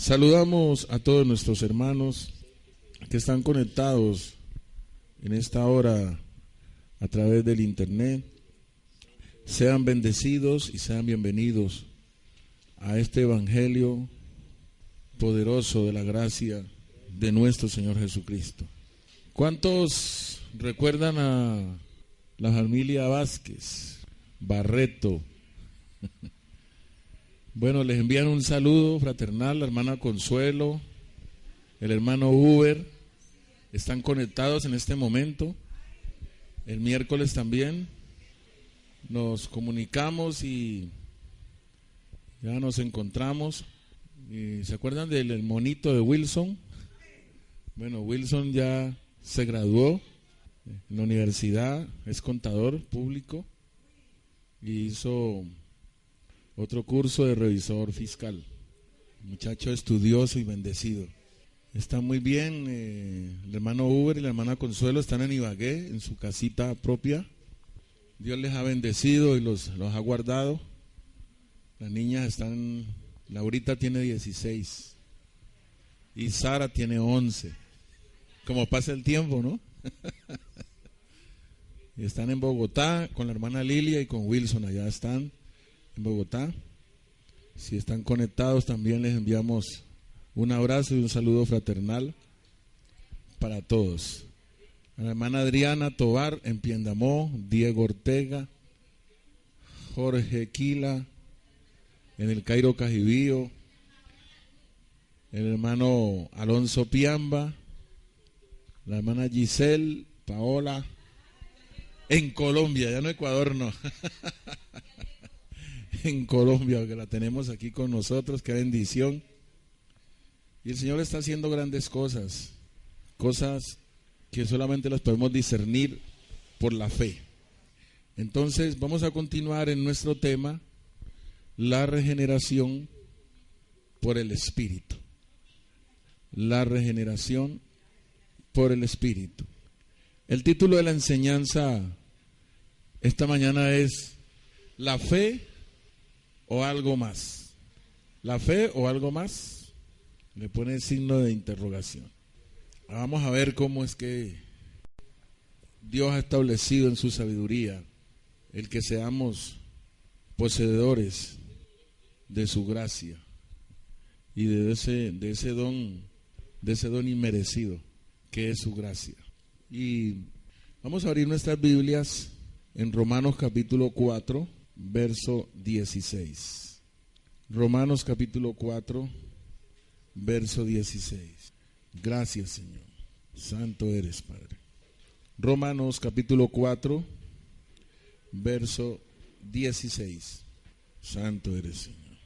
Saludamos a todos nuestros hermanos que están conectados en esta hora a través del internet. Sean bendecidos y sean bienvenidos a este evangelio poderoso de la gracia de nuestro Señor Jesucristo. ¿Cuántos recuerdan a la familia Vázquez, Barreto? Bueno, les envían un saludo fraternal, la hermana Consuelo, el hermano Uber, están conectados en este momento. El miércoles también nos comunicamos y ya nos encontramos. ¿Y se acuerdan del monito de Wilson? Bueno, Wilson ya se graduó en la universidad, es contador público y hizo otro curso de revisor fiscal. Muchacho estudioso y bendecido. Está muy bien. El hermano Uber y la hermana Consuelo están en Ibagué, en su casita propia. Dios les ha bendecido y los ha guardado. Las niñas están, Laurita tiene 16 y Sara tiene 11. Como pasa el tiempo, ¿no? Y están en Bogotá con la hermana Lilia y con Wilson, allá están en Bogotá. Si están conectados también les enviamos un abrazo y un saludo fraternal para todos. A la hermana Adriana Tobar en Piendamó, Diego Ortega, Jorge Quila en el Cairo Cajibío, el hermano Alonso Piamba, la hermana Giselle, Paola, en Colombia, ya no Ecuador, no. En Colombia, que la tenemos aquí con nosotros, qué bendición. Y el Señor está haciendo grandes cosas, cosas que solamente las podemos discernir por la fe. Entonces vamos a continuar en nuestro tema, la regeneración por el Espíritu. La regeneración por el Espíritu. El título de la enseñanza esta mañana es ¿la fe o algo más? ¿La fe o algo más? Le pone el signo de interrogación. Vamos a ver cómo es que Dios ha establecido en su sabiduría el que seamos poseedores de su gracia y de ese don inmerecido que es su gracia. Y vamos a abrir nuestras Biblias en Romanos capítulo 4, verso 16. Romanos capítulo 4, verso 16. Gracias, Señor. Santo eres, Padre. Romanos capítulo 4, verso 16. Santo eres, Señor.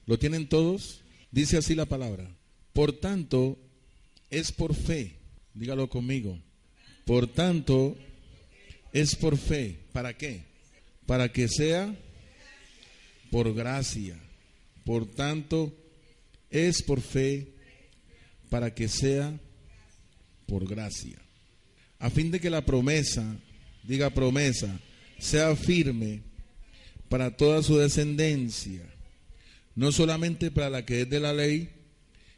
¿Lo tienen todos? Dice así la palabra. Por tanto, es por fe. Dígalo conmigo. Por tanto, es por fe. ¿Para qué? Para que sea por gracia. Por tanto, es por fe para que sea por gracia. A fin de que la promesa, diga promesa, sea firme para toda su descendencia, no solamente para la que es de la ley,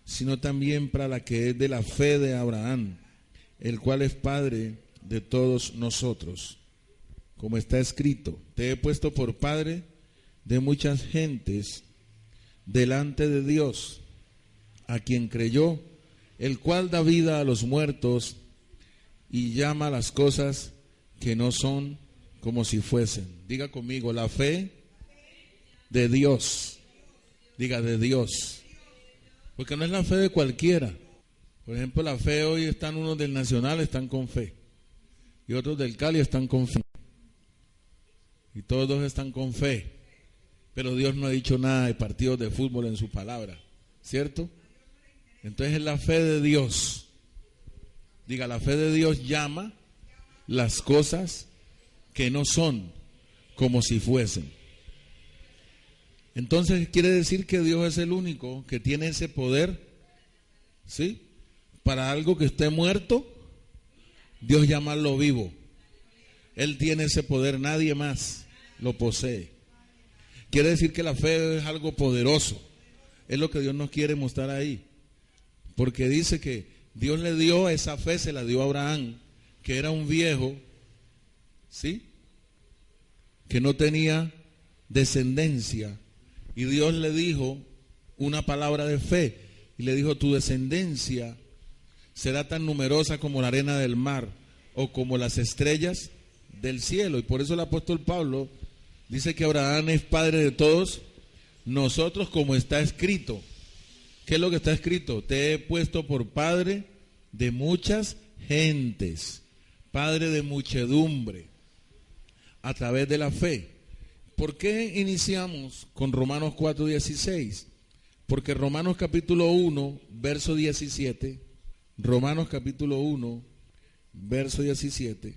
sino también para la que es de la fe de Abraham, el cual es Padre de todos nosotros. Como está escrito, te he puesto por padre de muchas gentes delante de Dios, a quien creyó, el cual da vida a los muertos y llama a las cosas que no son como si fuesen. Diga conmigo, la fe de Dios. Diga, de Dios. Porque no es la fe de cualquiera. Por ejemplo, la fe hoy están unos del Nacional, están con fe. Y otros del Cali están con fe. Y todos están con fe. Pero Dios no ha dicho nada de partidos de fútbol en su palabra. ¿Cierto? Entonces es la fe de Dios. Diga, la fe de Dios llama las cosas que no son como si fuesen. Entonces quiere decir que Dios es el único que tiene ese poder, ¿sí? Para algo que esté muerto, Dios llamarlo vivo. Él tiene ese poder, nadie más lo posee. Quiere decir que la fe es algo poderoso, es lo que Dios nos quiere mostrar ahí. Porque dice que Dios le dio esa fe, se la dio a Abraham, que era un viejo, ¿sí?, que no tenía descendencia. Y Dios le dijo una palabra de fe. Y le dijo, tu descendencia será tan numerosa como la arena del mar o como las estrellas del cielo. Y por eso el apóstol Pablo dice que Abraham es padre de todos nosotros, como está escrito. ¿Qué es lo que está escrito? Te he puesto por padre de muchas gentes, padre de muchedumbre, a través de la fe. ¿Por qué iniciamos con Romanos 4:16? Porque Romanos capítulo 1, verso 17, Romanos capítulo 1, verso 17,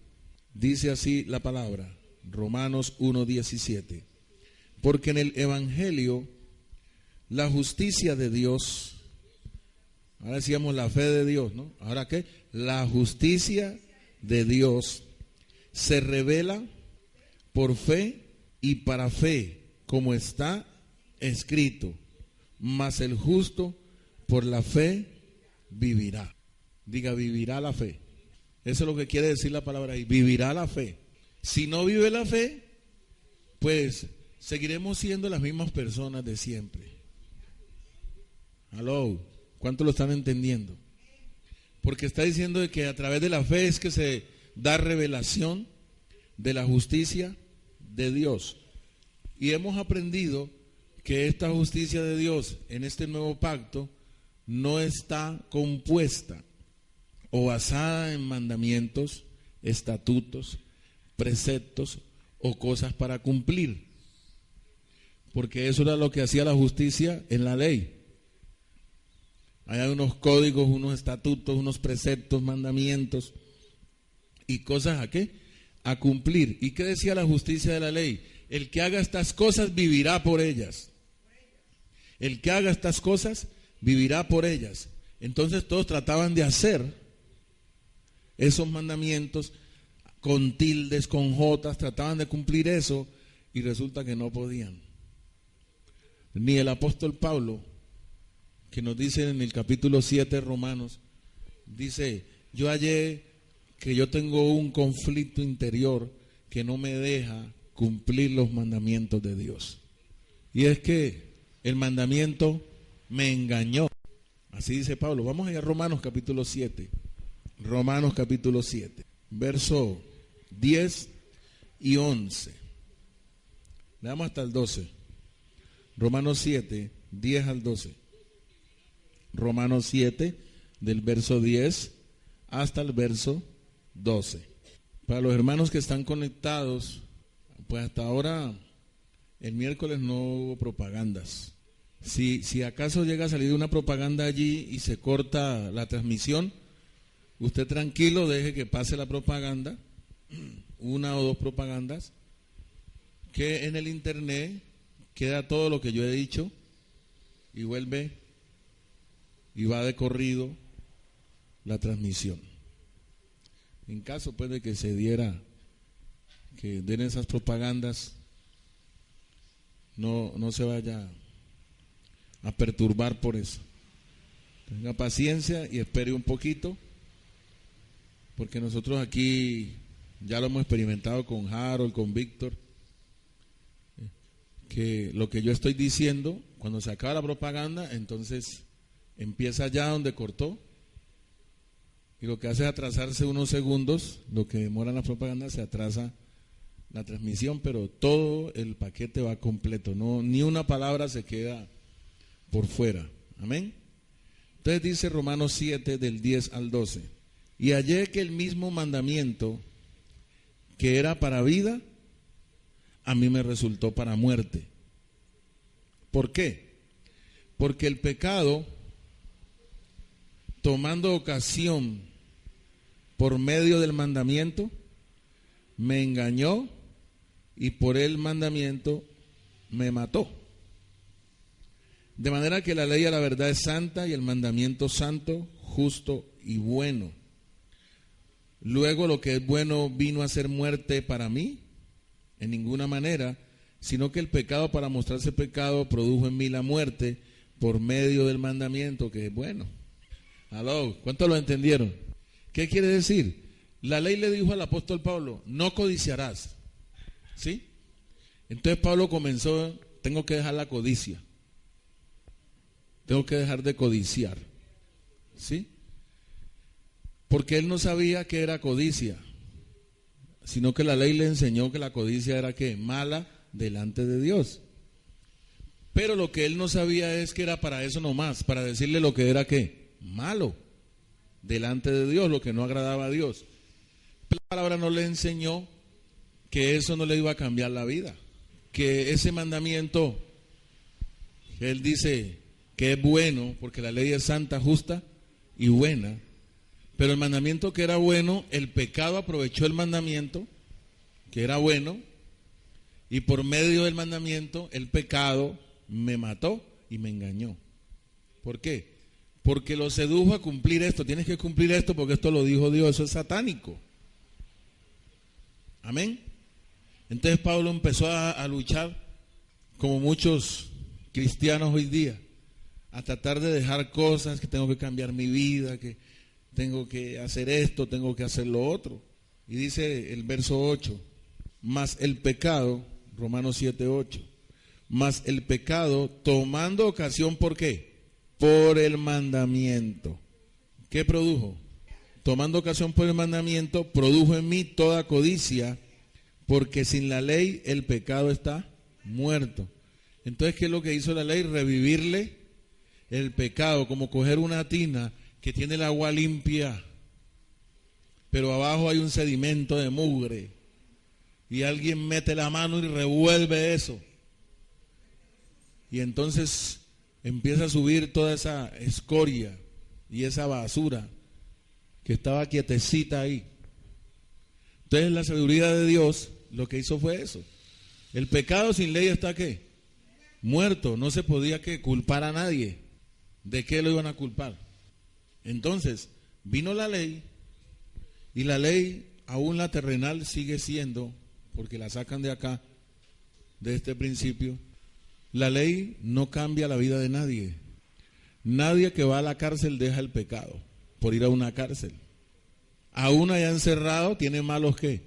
dice así la palabra, Romanos 1:17. Porque en el Evangelio la justicia de Dios, ahora decíamos la fe de Dios, ¿no? ¿Ahora qué? La justicia de Dios se revela por fe y para fe, como está escrito, mas el justo por la fe vivirá. Diga, vivirá la fe. Eso es lo que quiere decir la palabra ahí, vivirá la fe. Si no vive la fe, pues seguiremos siendo las mismas personas de siempre. Aló, ¿cuánto lo están entendiendo? Porque está diciendo de que a través de la fe es que se da revelación de la justicia de Dios. Y hemos aprendido que esta justicia de Dios en este nuevo pacto no está compuesta o basada en mandamientos, estatutos, preceptos o cosas para cumplir. Porque eso era lo que hacía la justicia en la ley. Hay unos códigos, unos estatutos, unos preceptos, mandamientos y cosas ¿a qué? A cumplir. ¿Y qué decía la justicia de la ley? El que haga estas cosas vivirá por ellas. El que haga estas cosas vivirá por ellas. Entonces todos trataban de hacer esos mandamientos con tildes, con jotas, trataban de cumplir eso y resulta que no podían. Ni el apóstol Pablo, que nos dice en el capítulo 7 de Romanos, dice, yo hallé que yo tengo un conflicto interior que no me deja cumplir los mandamientos de Dios. Y es que el mandamiento me engañó. Así dice Pablo. Vamos allá a Romanos capítulo 7. Romanos capítulo 7, verso 10 y 11. Leamos hasta el 12. Romanos 7, 10 al 12. Romanos 7, del verso 10 hasta el verso 12. Para los hermanos que están conectados, pues hasta ahora, el miércoles no hubo propagandas. Si acaso llega a salir una propaganda allí y se corta la transmisión, usted tranquilo, deje que pase la propaganda, una o dos propagandas, que en el internet queda todo lo que yo he dicho y vuelve y va de corrido la transmisión. En caso pues de que se diera, que den esas propagandas, no se vaya a perturbar por eso. Tenga paciencia y espere un poquito, porque nosotros aquí ya lo hemos experimentado con Harold, con Víctor, que lo que yo estoy diciendo, cuando se acaba la propaganda, entonces empieza ya donde cortó, y lo que hace es atrasarse unos segundos, lo que demora la propaganda, se atrasa la transmisión, pero todo el paquete va completo, no, ni una palabra se queda por fuera. Amén. Entonces dice Romanos 7 del 10 al 12. Y hallé que el mismo mandamiento que era para vida, a mí me resultó para muerte. ¿Por qué? Porque el pecado, tomando ocasión por medio del mandamiento, me engañó y por el mandamiento me mató. De manera que la ley a la verdad es santa y el mandamiento santo, justo y bueno. Luego lo que es bueno vino a ser muerte para mí, en ninguna manera, sino que el pecado para mostrarse pecado produjo en mí la muerte, por medio del mandamiento, que es bueno. ¿Aló? ¿Cuántos lo entendieron? ¿Qué quiere decir? La ley le dijo al apóstol Pablo, no codiciarás. ¿Sí? Entonces Pablo comenzó, tengo que dejar la codicia. Tengo que dejar de codiciar. ¿Sí? Porque él no sabía qué era codicia, sino que la ley le enseñó que la codicia era ¿qué? Mala delante de Dios. Pero lo que él no sabía es que era para eso nomás, para decirle lo que era ¿qué? Malo delante de Dios, lo que no agradaba a Dios. La palabra no le enseñó que eso no le iba a cambiar la vida, que ese mandamiento, que él dice que es bueno, porque la ley es santa, justa y buena, pero el mandamiento que era bueno, el pecado aprovechó el mandamiento, que era bueno, y por medio del mandamiento, el pecado me mató y me engañó. ¿Por qué? Porque lo sedujo a cumplir esto, tienes que cumplir esto porque esto lo dijo Dios, eso es satánico. Amén. Entonces Pablo empezó a luchar, como muchos cristianos hoy día, a tratar de dejar cosas, que tengo que cambiar mi vida, que tengo que hacer esto, tengo que hacer lo otro. Y dice el verso 8, mas el pecado, Romanos 7:8, mas el pecado tomando ocasión, ¿por qué? Por el mandamiento. ¿Qué produjo? Tomando ocasión por el mandamiento, produjo en mí toda codicia, porque sin la ley el pecado está muerto. Entonces, ¿qué es lo que hizo la ley? Revivirle el pecado, como coger una tina que tiene el agua limpia, pero abajo hay un sedimento de mugre, y alguien mete la mano y revuelve eso, y entonces empieza a subir toda esa escoria y esa basura que estaba quietecita ahí. Entonces la sabiduría de Dios lo que hizo fue eso. El pecado sin ley está ¿qué? Muerto, no se podía ¿qué? Culpar a nadie. ¿De qué lo iban a culpar? Entonces vino la ley, y la ley aún la terrenal sigue siendo, porque la sacan de acá, de este principio. La ley no cambia la vida de nadie. Nadie que va a la cárcel deja el pecado por ir a una cárcel. Aún allá encerrado tiene malos ¿qué?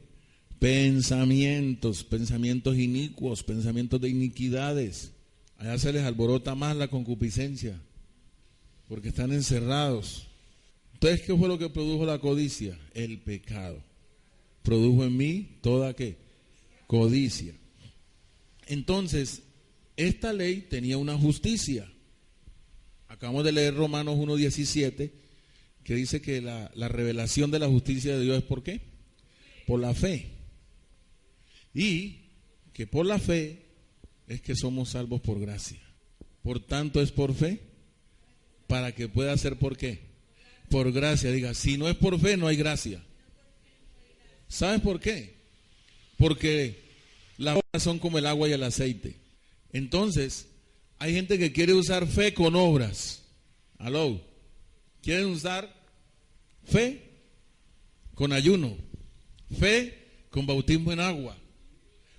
Pensamientos inicuos, pensamientos de iniquidades. Allá se les alborota más la concupiscencia, porque están encerrados. Entonces, ¿qué fue lo que produjo la codicia? El pecado. Produjo en mí toda ¿qué? Codicia. Entonces, esta ley tenía una justicia. Acabamos de leer Romanos 1:17, que dice que la revelación de la justicia de Dios es ¿por qué? Por la fe. Y que por la fe es que somos salvos por gracia. Por tanto es por fe, para que pueda ser ¿por qué? Por gracia. Diga, si no es por fe no hay gracia. ¿Sabes por qué? Porque las obras son como el agua y el aceite. Entonces, hay gente que quiere usar fe con obras. ¿Aló? Quieren usar fe con ayuno, fe con bautismo en agua,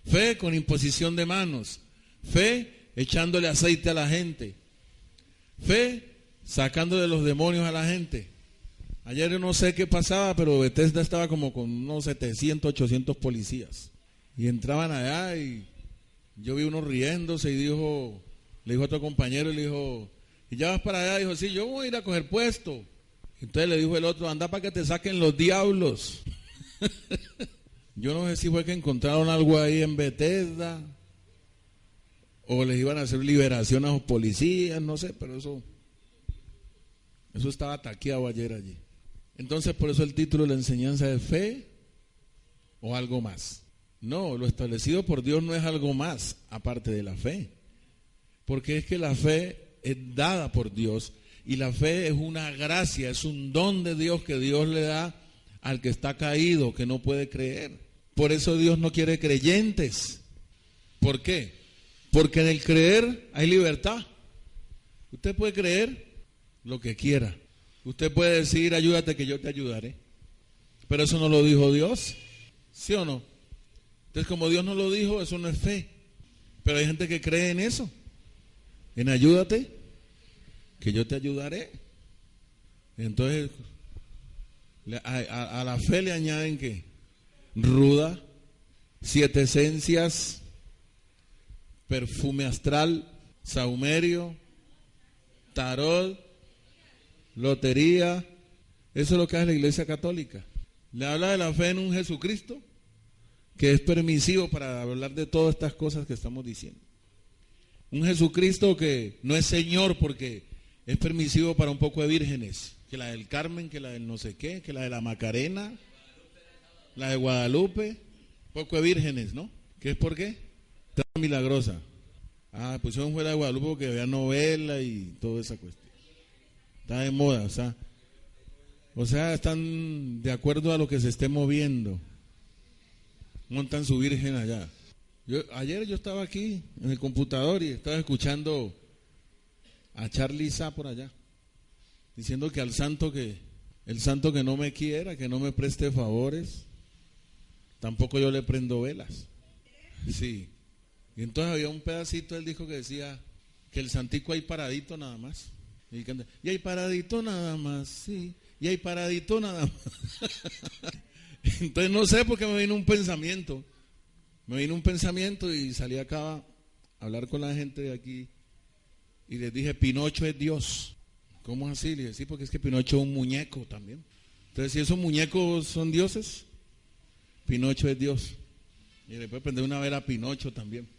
fe con imposición de manos, fe echándole aceite a la gente, fe sacando de los demonios a la gente. Ayer yo no sé qué pasaba, pero Bethesda estaba como con unos 700, 800 policías. Y entraban allá y yo vi uno riéndose y le dijo a otro compañero y le dijo, ¿y ya vas para allá? Dijo, sí, yo voy a ir a coger puesto. Entonces le dijo el otro, anda para que te saquen los diablos. Yo no sé si fue que encontraron algo ahí en Bethesda o les iban a hacer liberación a los policías, no sé, pero eso estaba taqueado ayer allí. Entonces por eso el título de la enseñanza es fe o algo más. No, lo establecido por Dios no es algo más aparte de la fe, porque es que la fe es dada por Dios y la fe es una gracia, es un don de Dios que Dios le da al que está caído, que no puede creer. Por eso Dios no quiere creyentes. ¿Por qué? Porque en el creer hay libertad. Usted puede creer lo que quiera. Usted puede decir, ayúdate que yo te ayudaré. Pero eso no lo dijo Dios. ¿Sí o no? Entonces, como Dios no lo dijo, eso no es fe. Pero hay gente que cree en eso. En ayúdate que yo te ayudaré. Entonces, a la fe le añaden que ruda, 7 esencias, perfume astral, saumerio, tarot, lotería. Eso es lo que hace la Iglesia Católica. Le habla de la fe en un Jesucristo que es permisivo para hablar de todas estas cosas que estamos diciendo. Un Jesucristo que no es Señor porque es permisivo para un poco de vírgenes, que la del Carmen, que la del no sé qué, que la de la Macarena, la de Guadalupe, poco de vírgenes, ¿no? ¿Qué es por qué? Está milagrosa. Ah, pusieron fuera de Guadalupe porque había novela y toda esa cuestión. Está de moda, o sea, están de acuerdo a lo que se esté moviendo. Montan su virgen allá. Ayer yo estaba aquí en el computador y estaba escuchando a Charlie Sá por allá, diciendo que el santo que no me quiera, que no me preste favores, tampoco yo le prendo velas. Sí. Y entonces había un pedacito, él dijo que decía que el santico hay paradito nada más. Y hay paradito nada más, sí. Y hay paradito nada más. Entonces no sé por qué me vino un pensamiento. Y salí acá a hablar con la gente de aquí. Y les dije, Pinocho es Dios. ¿Cómo así? Le dije, sí, porque es que Pinocho es un muñeco también. Entonces, si esos muñecos son dioses, Pinocho es Dios. Y después prender una vela a Pinocho también.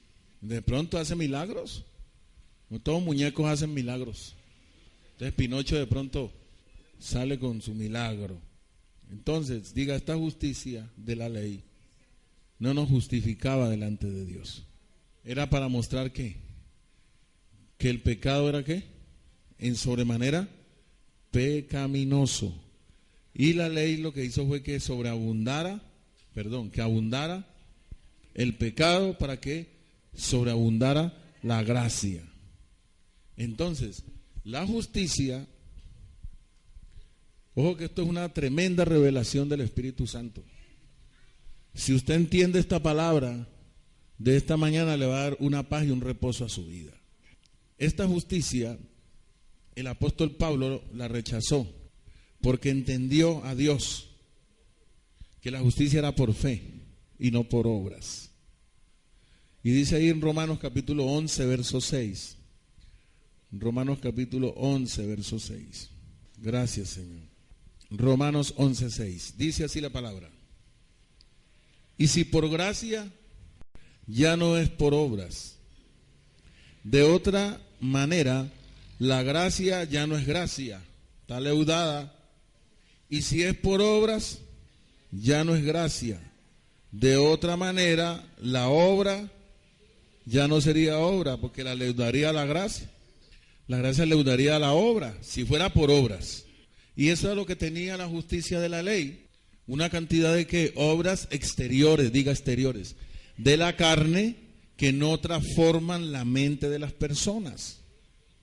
De pronto hace milagros. No todos muñecos hacen milagros. Entonces Pinocho de pronto sale con su milagro. Entonces, diga, esta justicia de la ley no nos justificaba delante de Dios. Era para mostrar que el pecado era ¿qué? En sobremanera pecaminoso. Y la ley lo que hizo fue que que abundara el pecado para que sobreabundara la gracia. Entonces, la justicia, ojo que esto es una tremenda revelación del Espíritu Santo. Si usted entiende esta palabra de esta mañana, le va a dar una paz y un reposo a su vida. Esta justicia, el apóstol Pablo la rechazó porque entendió a Dios que la justicia era por fe y no por obras. Y dice ahí en Romanos capítulo 11, verso 6. Romanos capítulo 11, verso 6. Gracias, Señor. Romanos 11, 6. Dice así la palabra. Y si por gracia, ya no es por obras. De otra manera, la gracia ya no es gracia, está leudada. Y si es por obras, ya no es gracia. De otra manera, la obra ya no sería obra, porque la leudaría a la gracia. La gracia leudaría a la obra, si fuera por obras. Y eso es lo que tenía la justicia de la ley. Una cantidad de ¿qué? Obras exteriores, diga exteriores, de la carne que no transforman la mente de las personas.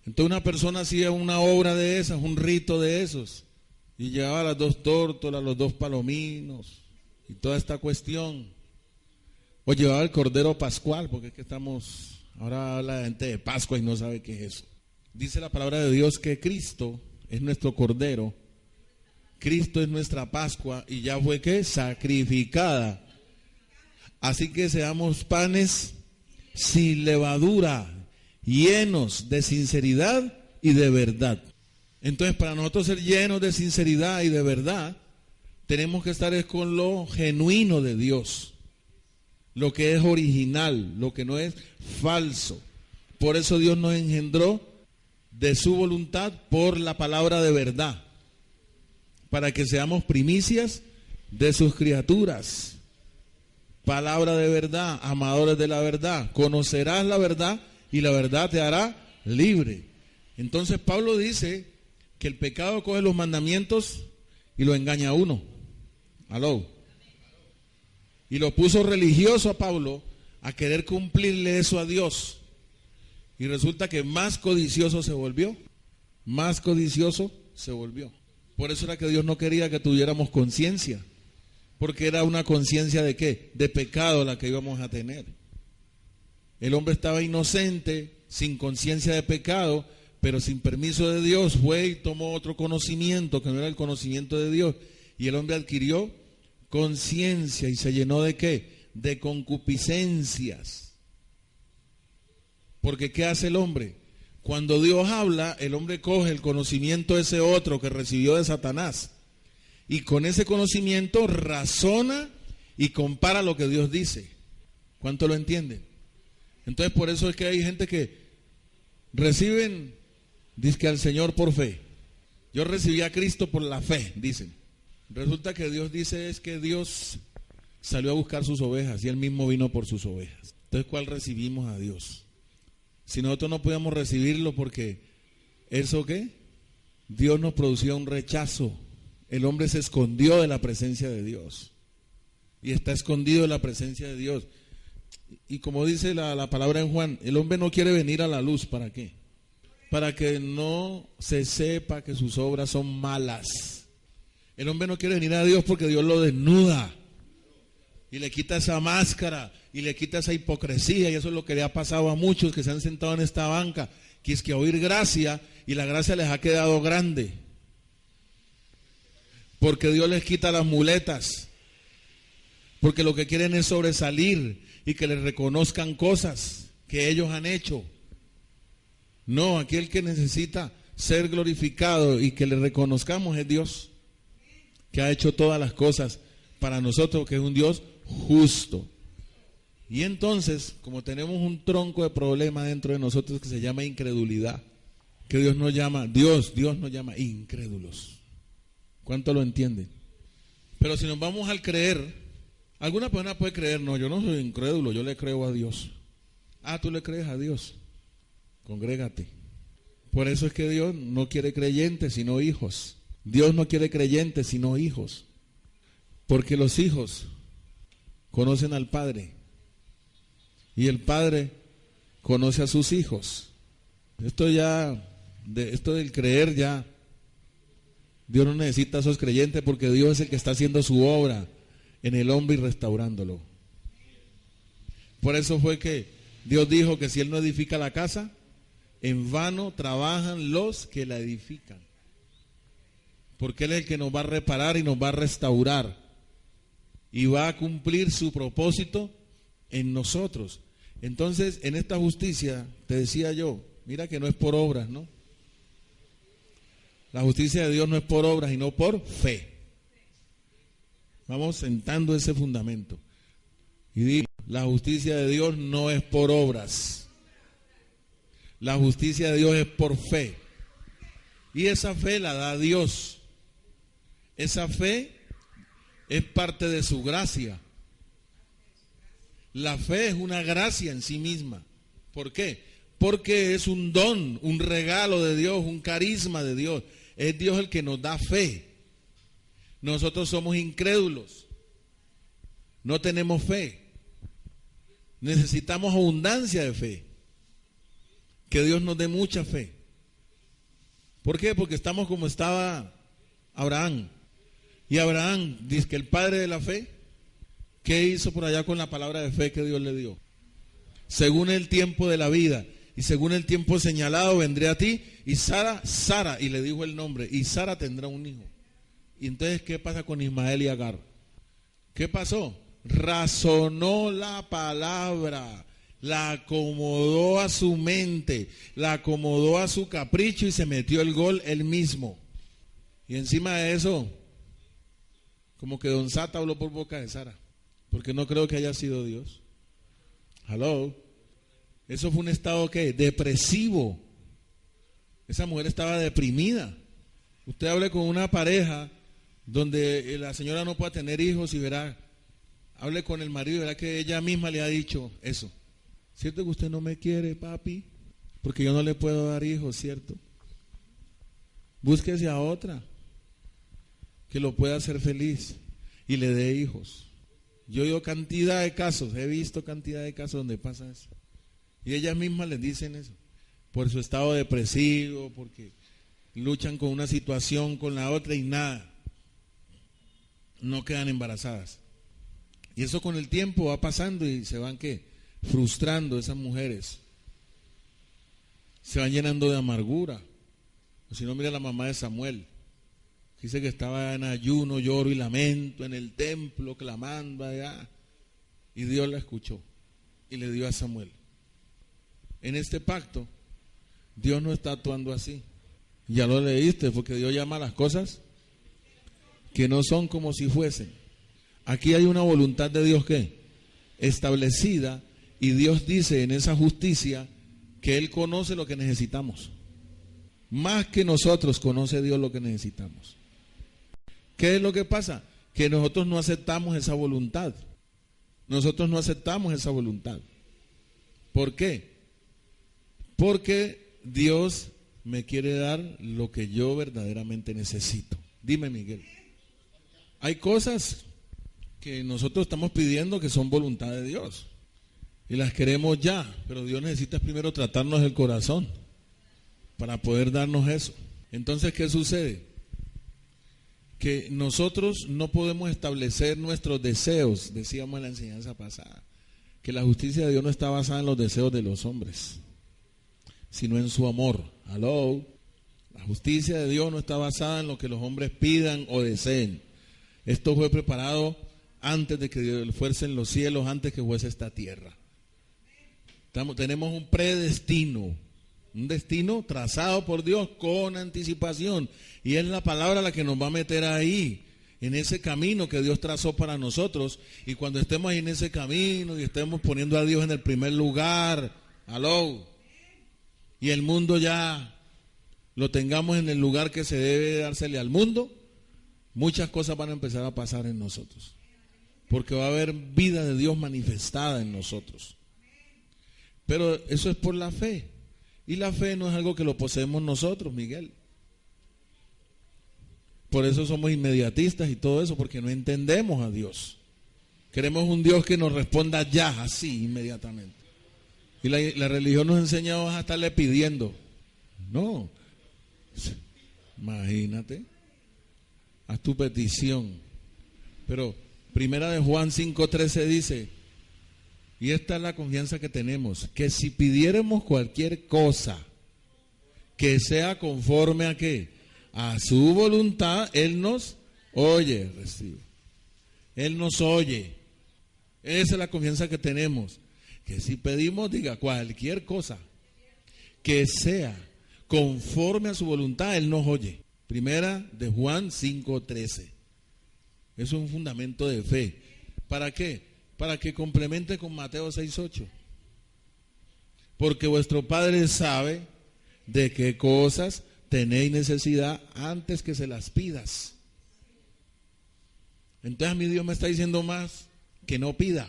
Entonces una persona hacía una obra de esas, un rito de esos, y llevaba las 2 tórtolas, los 2 palominos, y toda esta cuestión. O llevaba el cordero pascual, porque es que ahora habla la gente de Pascua y no sabe qué es eso. Dice la palabra de Dios que Cristo es nuestro cordero, Cristo es nuestra Pascua y ya fue ¿qué? Sacrificada. Así que seamos panes sin levadura, llenos de sinceridad y de verdad. Entonces, para nosotros ser llenos de sinceridad y de verdad, tenemos que estar con lo genuino de Dios, lo que es original, lo que no es falso. Por eso Dios nos engendró de su voluntad por la palabra de verdad, para que seamos primicias de sus criaturas. Palabra de verdad, amadores de la verdad. Conocerás la verdad y la verdad te hará libre. Entonces Pablo dice que el pecado coge los mandamientos y lo engaña a uno. ¿Aló? Y lo puso religioso a Pablo a querer cumplirle eso a Dios. Y resulta que más codicioso se volvió. Más codicioso se volvió. Por eso era que Dios no quería que tuviéramos conciencia. Porque era una conciencia de ¿qué? De pecado la que íbamos a tener. El hombre estaba inocente, sin conciencia de pecado, pero sin permiso de Dios fue y tomó otro conocimiento que no era el conocimiento de Dios, y el hombre adquirió conciencia y se llenó ¿de qué? De concupiscencias. Porque ¿qué hace el hombre? Cuando Dios habla, el hombre coge el conocimiento de ese otro que recibió de Satanás, y con ese conocimiento razona y compara lo que Dios dice. ¿Cuánto lo entienden? Entonces por eso es que hay gente que reciben, dizque al Señor por fe. Yo recibí a Cristo por la fe, dicen. Resulta que Dios dice es que Dios salió a buscar sus ovejas y Él mismo vino por sus ovejas. Entonces, ¿cuál recibimos a Dios? Si nosotros no podemos recibirlo porque, ¿eso qué? Dios nos producía un rechazo. El hombre se escondió de la presencia de Dios. Y está escondido de la presencia de Dios. Y como dice la palabra en Juan, el hombre no quiere venir a la luz. ¿Para qué? Para que no se sepa que sus obras son malas. El hombre no quiere venir a Dios porque Dios lo desnuda. Y le quita esa máscara. Y le quita esa hipocresía. Y eso es lo que le ha pasado a muchos que se han sentado en esta banca. Que es que oír gracia. Y la gracia les ha quedado grande. Porque Dios les quita las muletas. Porque lo que quieren es sobresalir y que les reconozcan cosas que ellos han hecho. No, aquí el que necesita ser glorificado y que le reconozcamos es Dios, que ha hecho todas las cosas para nosotros, que es un Dios justo. Y entonces, como tenemos un tronco de problema dentro de nosotros que se llama incredulidad, que Dios nos llama incrédulos. ¿Cuánto lo entienden? Pero si nos vamos al creer, alguna persona puede creer, no, yo no soy incrédulo, yo le creo a Dios. Ah, tú le crees a Dios. Congrégate. Por eso es que Dios no quiere creyentes, sino hijos. Dios no quiere creyentes, sino hijos. Porque los hijos conocen al Padre. Y el Padre conoce a sus hijos. Esto del creer ya, Dios no necesita a esos creyentes porque Dios es el que está haciendo su obra en el hombre y restaurándolo. Por eso fue que Dios dijo que si Él no edifica la casa, en vano trabajan los que la edifican. Porque Él es el que nos va a reparar y nos va a restaurar. Y va a cumplir su propósito en nosotros. Entonces, en esta justicia, te decía yo, mira que no es por obras, ¿no? La justicia de Dios no es por obras, sino por fe. Vamos sentando ese fundamento. Y digo, la justicia de Dios no es por obras. La justicia de Dios es por fe. Y esa fe la da Dios. Esa fe es parte de su gracia. La fe es una gracia en sí misma. ¿Por qué? Porque es un don, un regalo de Dios, un carisma de Dios. Es Dios el que nos da fe. Nosotros somos incrédulos. No tenemos fe. Necesitamos abundancia de fe. Que Dios nos dé mucha fe. ¿Por qué? Porque estamos como estaba Abraham. Y Abraham, dice que el padre de la fe, ¿qué hizo por allá con la palabra de fe que Dios le dio? Según el tiempo de la vida y según el tiempo señalado vendré a ti, y Sara, y le dijo el nombre, y Sara tendrá un hijo. Y entonces, ¿qué pasa con Ismael y Agar? ¿Qué pasó? Razonó la palabra, la acomodó a su mente, la acomodó a su capricho y se metió el gol él mismo. Y encima de eso, como que Don Sata habló por boca de Sara, porque no creo que haya sido Dios. Hello. Eso fue un estado ¿qué? Depresivo. Esa mujer estaba deprimida. Usted hable con una pareja donde la señora no pueda tener hijos y verá, hable con el marido y verá que ella misma le ha dicho eso. ¿Cierto que usted no me quiere, papi? Porque yo no le puedo dar hijos, ¿cierto? Búsquese a otra que lo pueda hacer feliz y le dé hijos. Yo he oído cantidad de casos, he visto cantidad de casos donde pasa eso. Y ellas mismas les dicen eso, por su estado depresivo, porque luchan con una situación, con la otra y nada, no quedan embarazadas. Y eso con el tiempo va pasando y se van ¿qué? Frustrando esas mujeres. se van llenando de amargura. O si no, mira la mamá de Samuel. Dice que estaba en ayuno, lloro y lamento en el templo, clamando allá. Y Dios la escuchó y le dio a Samuel. En este pacto, Dios no está actuando así. Ya lo leíste, porque Dios llama a las cosas que no son como si fuesen. Aquí hay una voluntad de Dios que establecida, y Dios dice en esa justicia que Él conoce lo que necesitamos. Más que nosotros conoce Dios lo que necesitamos. ¿Qué es lo que pasa? Que nosotros no aceptamos esa voluntad. Nosotros no aceptamos esa voluntad. ¿Por qué? Porque Dios me quiere dar lo que yo verdaderamente necesito. Dime, Miguel. Hay cosas que nosotros estamos pidiendo que son voluntad de Dios y las queremos ya, pero Dios necesita primero tratarnos el corazón para poder darnos eso. Entonces, ¿qué sucede? Que nosotros no podemos establecer nuestros deseos. Decíamos en la enseñanza pasada que la justicia de Dios no está basada en los deseos de los hombres, sino en su amor. Hello. La justicia de Dios no está basada en lo que los hombres pidan o deseen. Esto fue preparado antes de que Dios fuese en los cielos, antes que fuese esta tierra. Tenemos un predestino, un destino trazado por Dios con anticipación, y es la palabra la que nos va a meter ahí, en ese camino que Dios trazó para nosotros. Y cuando estemos ahí en ese camino y estemos poniendo a Dios en el primer lugar, aló, y el mundo ya lo tengamos en el lugar que se debe dársele al mundo, muchas cosas van a empezar a pasar en nosotros, porque va a haber vida de Dios manifestada en nosotros. Pero eso es por la fe. Y la fe no es algo que lo poseemos nosotros, Miguel. Por eso somos inmediatistas y todo eso, porque no entendemos a Dios. Queremos un Dios que nos responda ya, así, inmediatamente. Y la religión nos enseña a estarle pidiendo. No. Imagínate. Haz tu petición. Pero primera de Juan 5:13 dice, y esta es la confianza que tenemos, que si pidiéramos cualquier cosa que sea conforme a ¿qué? A su voluntad, Él nos oye, recibe. Él nos oye. Esa es la confianza que tenemos. Que si pedimos, diga, cualquier cosa que sea conforme a su voluntad, Él nos oye. Primera de Juan 5:13. Eso es un fundamento de fe. ¿Para qué? Para que complemente con Mateo 6:8. Porque vuestro Padre sabe de qué cosas tenéis necesidad antes que se las pidas. Entonces a mí Dios me está diciendo más que no pida.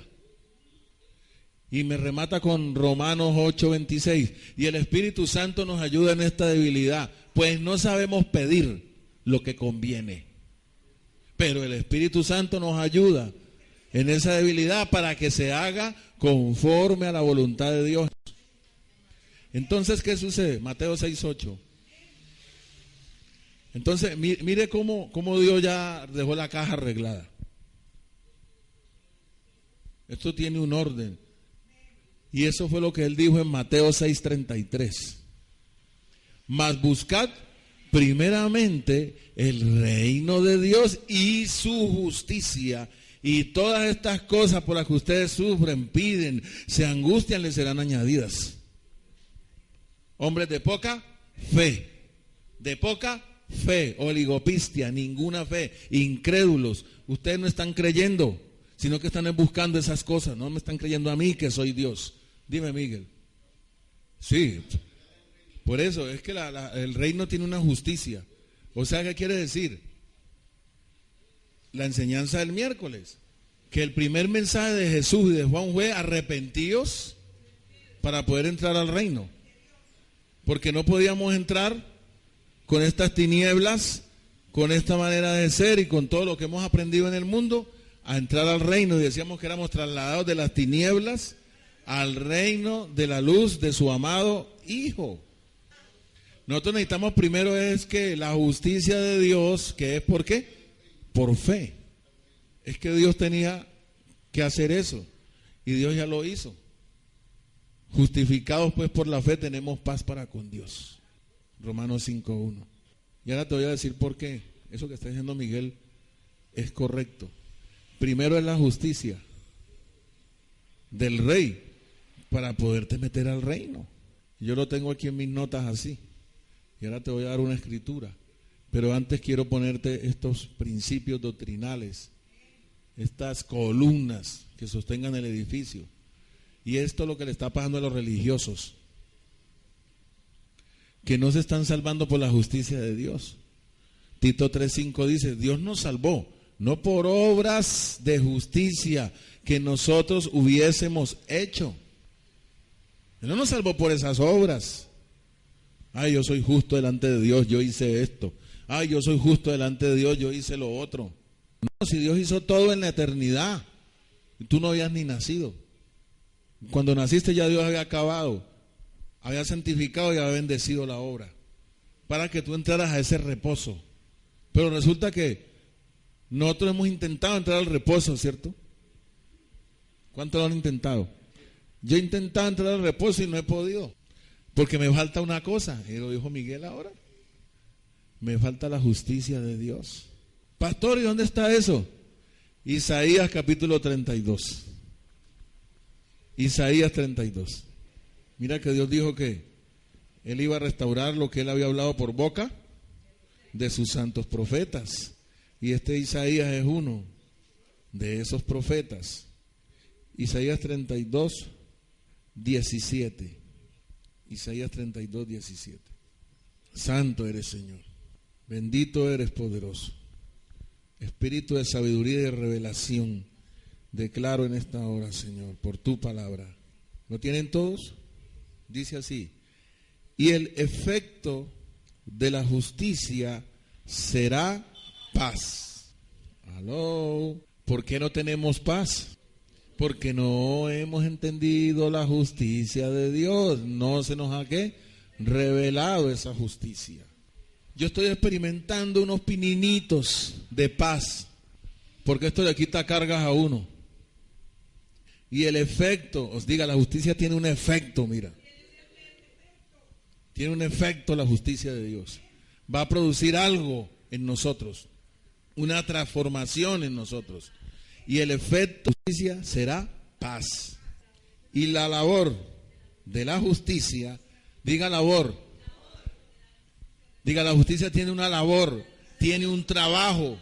Y me remata con Romanos 8:26. Y el Espíritu Santo nos ayuda en esta debilidad, pues no sabemos pedir lo que conviene. Pero el Espíritu Santo nos ayuda en esa debilidad para que se haga conforme a la voluntad de Dios. Entonces, ¿qué sucede? Mateo 6:8. Entonces, mire cómo Dios ya dejó la caja arreglada. Esto tiene un orden. Y eso fue lo que Él dijo en Mateo 6:33. Mas buscad primeramente el reino de Dios y su justicia, y todas estas cosas por las que ustedes sufren, piden, se angustian, les serán añadidas. Hombres de poca fe, oligopistia, ninguna fe, incrédulos. Ustedes no están creyendo, sino que están buscando esas cosas. No me están creyendo a mí que soy Dios. Dime, Miguel. Sí, por eso es que el reino tiene una justicia. O sea, ¿qué quiere decir? La enseñanza del miércoles, que el primer mensaje de Jesús y de Juan fue: arrepentíos para poder entrar al reino, porque no podíamos entrar con estas tinieblas, con esta manera de ser y con todo lo que hemos aprendido en el mundo, a entrar al reino. Y decíamos que éramos trasladados de las tinieblas al reino de la luz de su amado Hijo. Nosotros necesitamos primero es que la justicia de Dios, que es ¿por qué? Por fe. Es que Dios tenía que hacer eso, y Dios ya lo hizo. Justificados pues por la fe tenemos paz para con Dios. Romanos 5:1. Y ahora te voy a decir por qué. Eso que está diciendo Miguel es correcto. Primero es la justicia del rey para poderte meter al reino. Yo lo tengo aquí en mis notas así. Y ahora te voy a dar una escritura. Pero antes quiero ponerte estos principios doctrinales, estas columnas que sostengan el edificio. Y esto es lo que le está pasando a los religiosos, que no se están salvando por la justicia de Dios. Tito 3:5 dice, Dios nos salvó, no por obras de justicia que nosotros hubiésemos hecho. Él no nos salvó por esas obras. Ay, yo soy justo delante de Dios, yo hice esto. Ay, yo soy justo delante de Dios, yo hice lo otro. No, si Dios hizo todo en la eternidad, y tú no habías ni nacido. Cuando naciste ya Dios había acabado, había santificado y había bendecido la obra, para que tú entraras a ese reposo. Pero resulta que nosotros hemos intentado entrar al reposo, ¿cierto? ¿Cuántos lo han intentado? Yo he intentado entrar al reposo y no he podido, porque me falta una cosa, y lo dijo Miguel ahora. Me falta la justicia de Dios. Pastor, ¿y dónde está eso? Isaías capítulo 32. Isaías 32. Mira que Dios dijo que Él iba a restaurar lo que Él había hablado por boca de sus santos profetas. Y este Isaías es uno de esos profetas. Isaías 32, 17. Isaías 32, 17. Santo eres, Señor. Bendito eres, poderoso. Espíritu de sabiduría y de revelación, declaro en esta hora, Señor, por tu palabra. ¿Lo tienen todos? Dice así: y el efecto de la justicia será paz. ¿Aló? ¿Por qué no tenemos paz? Porque no hemos entendido la justicia de Dios. No se nos ha ¿qué? Revelado esa justicia. Yo estoy experimentando unos pininitos de paz, porque esto le quita cargas a uno. Y el efecto, os diga, la justicia tiene un efecto, mira. Tiene un efecto la justicia de Dios. Va a producir algo en nosotros, una transformación en nosotros. Y el efecto de la justicia será paz. Y la labor de la justicia, diga labor. Diga, la justicia tiene una labor, tiene un trabajo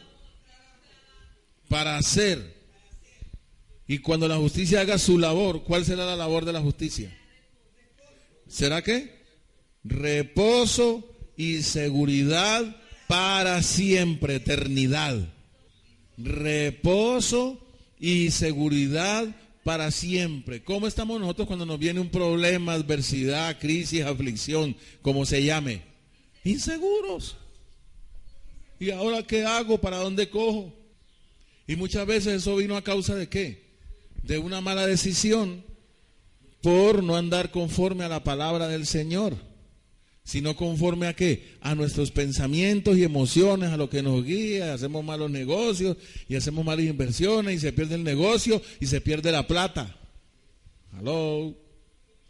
para hacer. Y cuando la justicia haga su labor, ¿cuál será la labor de la justicia? ¿Será qué? Reposo y seguridad para siempre, eternidad. Reposo y seguridad para siempre. ¿Cómo estamos nosotros cuando nos viene un problema, adversidad, crisis, aflicción, como se llame? Inseguros. ¿Y ahora qué hago? ¿Para dónde cojo? Y muchas veces eso vino a causa de ¿qué? De una mala decisión por no andar conforme a la palabra del Señor, sino conforme a ¿qué? A nuestros pensamientos y emociones, a lo que nos guía. Hacemos malos negocios y hacemos malas inversiones y se pierde el negocio y se pierde la plata. Hello.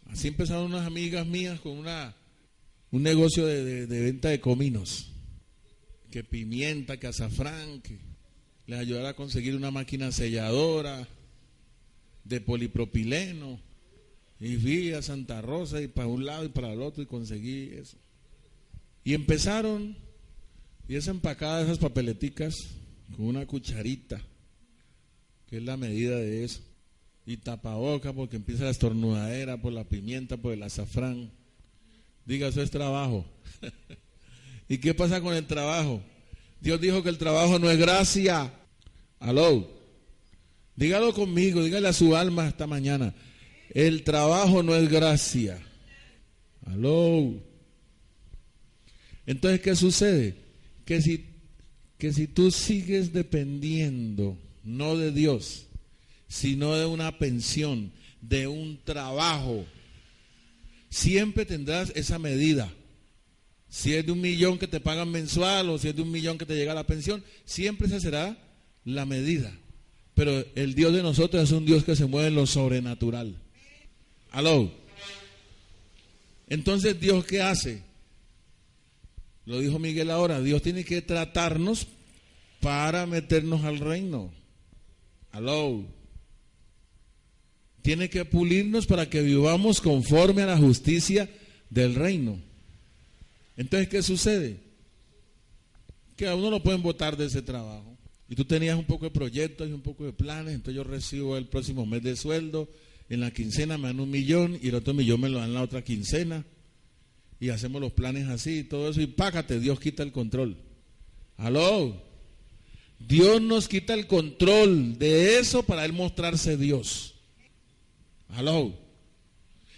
Así empezaron unas amigas mías con un negocio de venta de cominos, que pimienta, que azafrán, que les ayudara a conseguir una máquina selladora de polipropileno, y fui a Santa Rosa y para un lado y para el otro y conseguí eso. Y empezaron, y esa empacada, esas papeleticas, con una cucharita, que es la medida de eso, y tapaboca porque empieza la estornudadera por la pimienta, por el azafrán. Diga, eso es trabajo. ¿Y qué pasa con el trabajo? Dios dijo que el trabajo no es gracia. Aló. Dígalo conmigo, dígale a su alma esta mañana. El trabajo no es gracia. Aló. Entonces, ¿qué sucede? Que si tú sigues dependiendo, no de Dios, sino de una pensión, de un trabajo, siempre tendrás esa medida. Si es de 1 millón que te pagan mensual o si es de 1 millón que te llega la pensión, siempre esa será la medida. Pero el Dios de nosotros es un Dios que se mueve en lo sobrenatural. Aló. Entonces, ¿Dios qué hace? Lo dijo Miguel ahora, Dios tiene que tratarnos para meternos al reino. Aló. Tiene que pulirnos para que vivamos conforme a la justicia del reino. Entonces, ¿qué sucede? Que a uno lo pueden botar de ese trabajo. Y tú tenías un poco de proyectos y un poco de planes, entonces yo recibo el próximo mes de sueldo, en la quincena me dan 1 millón y el otro millón me lo dan la otra quincena. Y hacemos los planes así y todo eso y págate, Dios quita el control. Aló. Dios nos quita el control de eso para Él mostrarse Dios. Aló.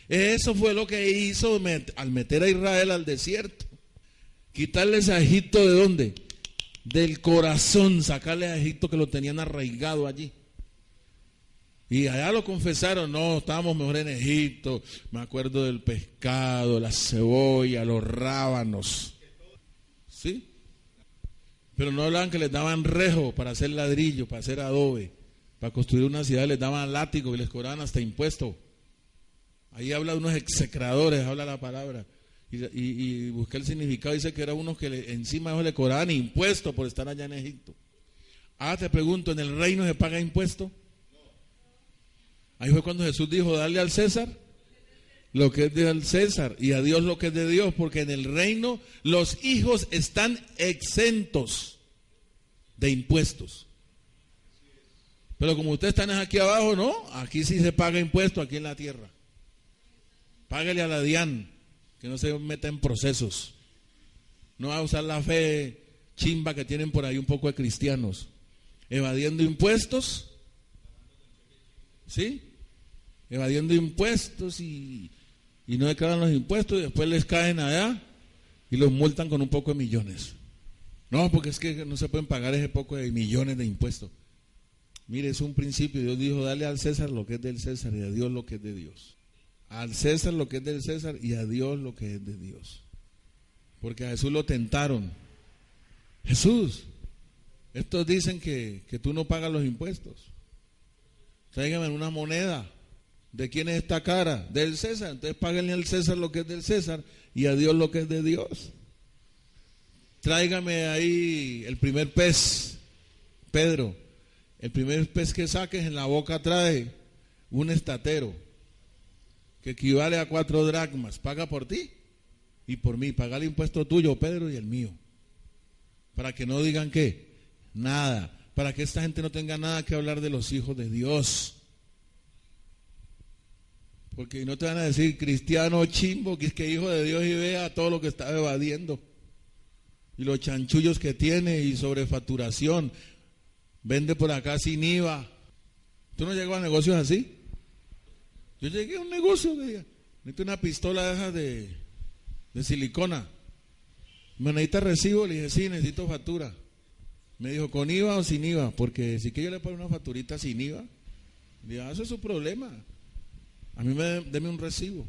Eso fue lo que hizo al meter a Israel al desierto. Quitarles a Egipto ¿de dónde? Del corazón, sacarles a Egipto que lo tenían arraigado allí. Y allá lo confesaron, no, estábamos mejor en Egipto, me acuerdo del pescado, la cebolla, los rábanos. ¿Sí? Pero no hablaban que les daban rejo para hacer ladrillo, para hacer adobe, para construir una ciudad, les daban látigo y les cobraban hasta impuesto. Ahí habla de unos execradores, habla la palabra. Y busqué el significado, dice que eran unos que encima de eso le cobraban impuestos por estar allá en Egipto. Ah, te pregunto, ¿en el reino se paga impuesto? Ahí fue cuando Jesús dijo, darle al César lo que es del César y a Dios lo que es de Dios, porque en el reino los hijos están exentos de impuestos. Pero como ustedes están aquí abajo, no, aquí sí se paga impuesto, aquí en la tierra. Págale a la DIAN, que no se meta en procesos. No va a usar la fe chimba que tienen por ahí un poco de cristianos, evadiendo impuestos, ¿sí? Evadiendo impuestos y no declaran los impuestos y después les caen allá y los multan con un poco de millones. No, porque es que no se pueden pagar ese poco de millones de impuestos. Mire, es un principio. Dios dijo, dale al César lo que es del César y a Dios lo que es de Dios. Al César lo que es del César y a Dios lo que es de Dios. Porque a Jesús lo tentaron. Jesús, estos dicen que tú no pagas los impuestos. Tráigame una moneda. ¿De quién es esta cara? Del César. Entonces páguenle al César lo que es del César y a Dios lo que es de Dios. Tráigame ahí el primer pez, Pedro. El primer pez que saques en la boca trae un estatero que equivale a 4 dracmas. Paga por ti y por mí. Paga el impuesto tuyo, Pedro, y el mío. Para que no digan ¿qué? Nada. Para que esta gente no tenga nada que hablar de los hijos de Dios. Porque no te van a decir cristiano chimbo, que es que hijo de Dios y vea todo lo que está evadiendo. Y los chanchullos que tiene y sobrefacturación. Vende por acá sin IVA. ¿Tú no llegó a negocios así? Yo llegué a un negocio que decía, necesito una pistola de esas de silicona. ¿Me necesita recibo? Le dije, sí, necesito factura. Me dijo, ¿con IVA o sin IVA? Porque si que yo le pongo una facturita sin IVA, le dije, eso es su problema. A mí deme un recibo.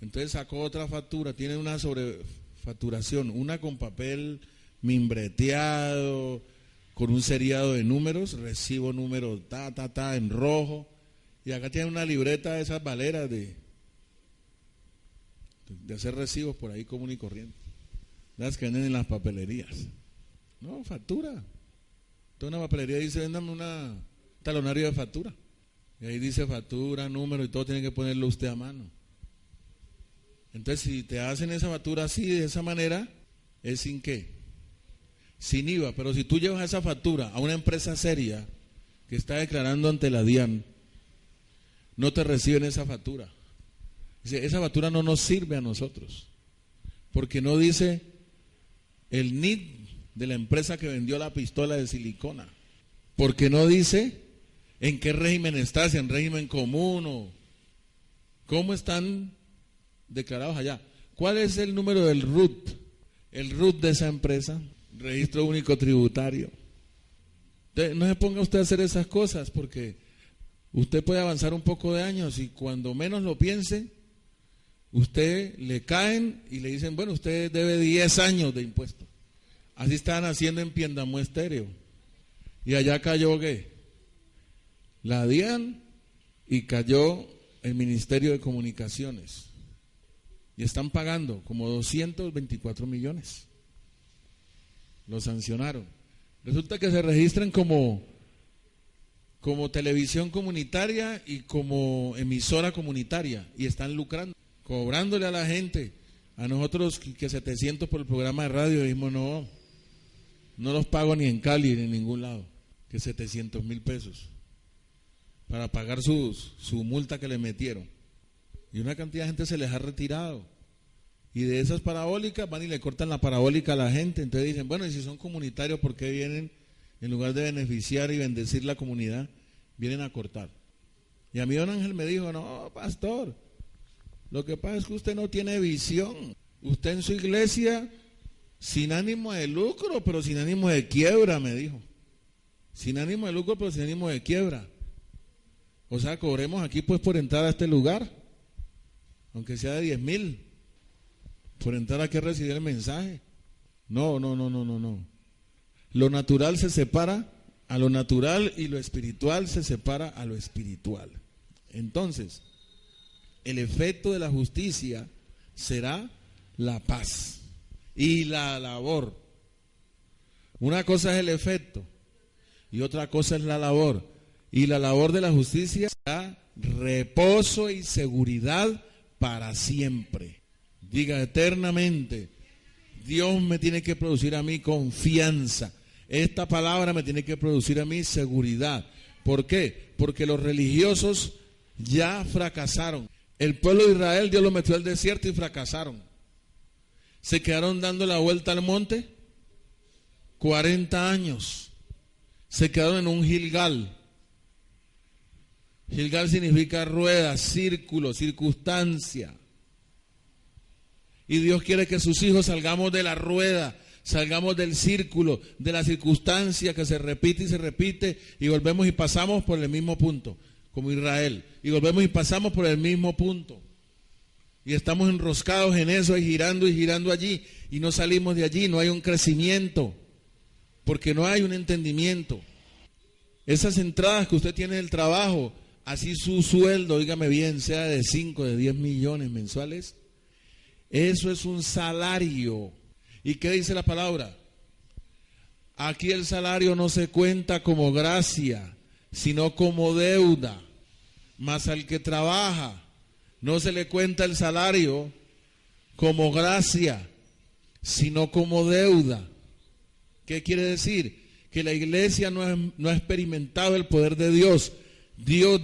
Entonces sacó otra factura, tiene una sobrefacturación, una con papel mimbreteado, con un seriado de números, recibo número en rojo, y acá tiene una libreta de esas valeras de hacer recibos por ahí común y corriente, las que venden en las papelerías. No, factura. Toda una papelería dice, véndame una talonario de factura. Y ahí dice factura, número y todo tiene que ponerlo usted a mano. Entonces, si te hacen esa factura así, de esa manera, es sin qué, sin IVA. Pero si tú llevas esa factura a una empresa seria que está declarando ante la DIAN, no te reciben esa factura. Dice, esa factura no nos sirve a nosotros, porque no dice el NID de la empresa que vendió la pistola de silicona, porque no dice en qué régimen está, si en régimen común o cómo están declarados allá. ¿Cuál es el número del RUT? El RUT de esa empresa, Registro Único Tributario. Entonces, no se ponga usted a hacer esas cosas, porque usted puede avanzar un poco de años y cuando menos lo piense, usted le caen y le dicen, bueno, usted debe 10 años de impuestos. Así estaban haciendo en Piendamó Estéreo. Y allá cayó ¿qué? La DIAN y cayó el Ministerio de Comunicaciones. y están pagando como 224 millones. Lo sancionaron. Resulta que se registran como televisión comunitaria y como emisora comunitaria y están lucrando, cobrándole a la gente. A nosotros que 700 por el programa de radio, dijimos no los pago ni en Cali ni en ningún lado, que 700,000 pesos para pagar su multa que le metieron. Y una cantidad de gente se les ha retirado. Y de esas parabólicas van y le cortan la parabólica a la gente. Entonces dicen, bueno, y si son comunitarios, ¿por qué vienen, en lugar de beneficiar y bendecir la comunidad, vienen a cortar? Y a mí don Ángel me dijo, no, pastor, lo que pasa es que usted no tiene visión. Usted en su iglesia, sin ánimo de lucro, pero sin ánimo de quiebra, me dijo. Sin ánimo de lucro, pero sin ánimo de quiebra. O sea, cobremos aquí pues por entrar a este lugar, aunque sea de 10,000, por entrar aquí a recibir el mensaje. No. Lo natural se separa a lo natural y lo espiritual se separa a lo espiritual. Entonces, el efecto de la justicia será la paz y la labor. Una cosa es el efecto y otra cosa es la labor. Y la labor de la justicia será reposo y seguridad para siempre. Diga eternamente, Dios me tiene que producir a mí confianza. Esta palabra me tiene que producir a mí seguridad. ¿Por qué? Porque los religiosos ya fracasaron. El pueblo de Israel, Dios lo metió al desierto y fracasaron. Se quedaron dando la vuelta al monte 40 años. Se quedaron en un Gilgal. Gilgal significa rueda, círculo, circunstancia. Y Dios quiere que sus hijos salgamos de la rueda, salgamos del círculo, de la circunstancia que se repite y se repite, y volvemos y pasamos por el mismo punto, como Israel. Y volvemos y pasamos por el mismo punto. Y estamos enroscados en eso, y girando allí, y no salimos de allí, no hay un crecimiento, porque no hay un entendimiento. Esas entradas que usted tiene del trabajo, así su sueldo, dígame bien, sea de 5, de 10 millones mensuales, eso es un salario. ¿Y qué dice la palabra? Aquí el salario no se cuenta como gracia, sino como deuda. Mas al que trabaja, no se le cuenta el salario como gracia, sino como deuda. ¿Qué quiere decir? Que la iglesia no ha experimentado el poder de Dios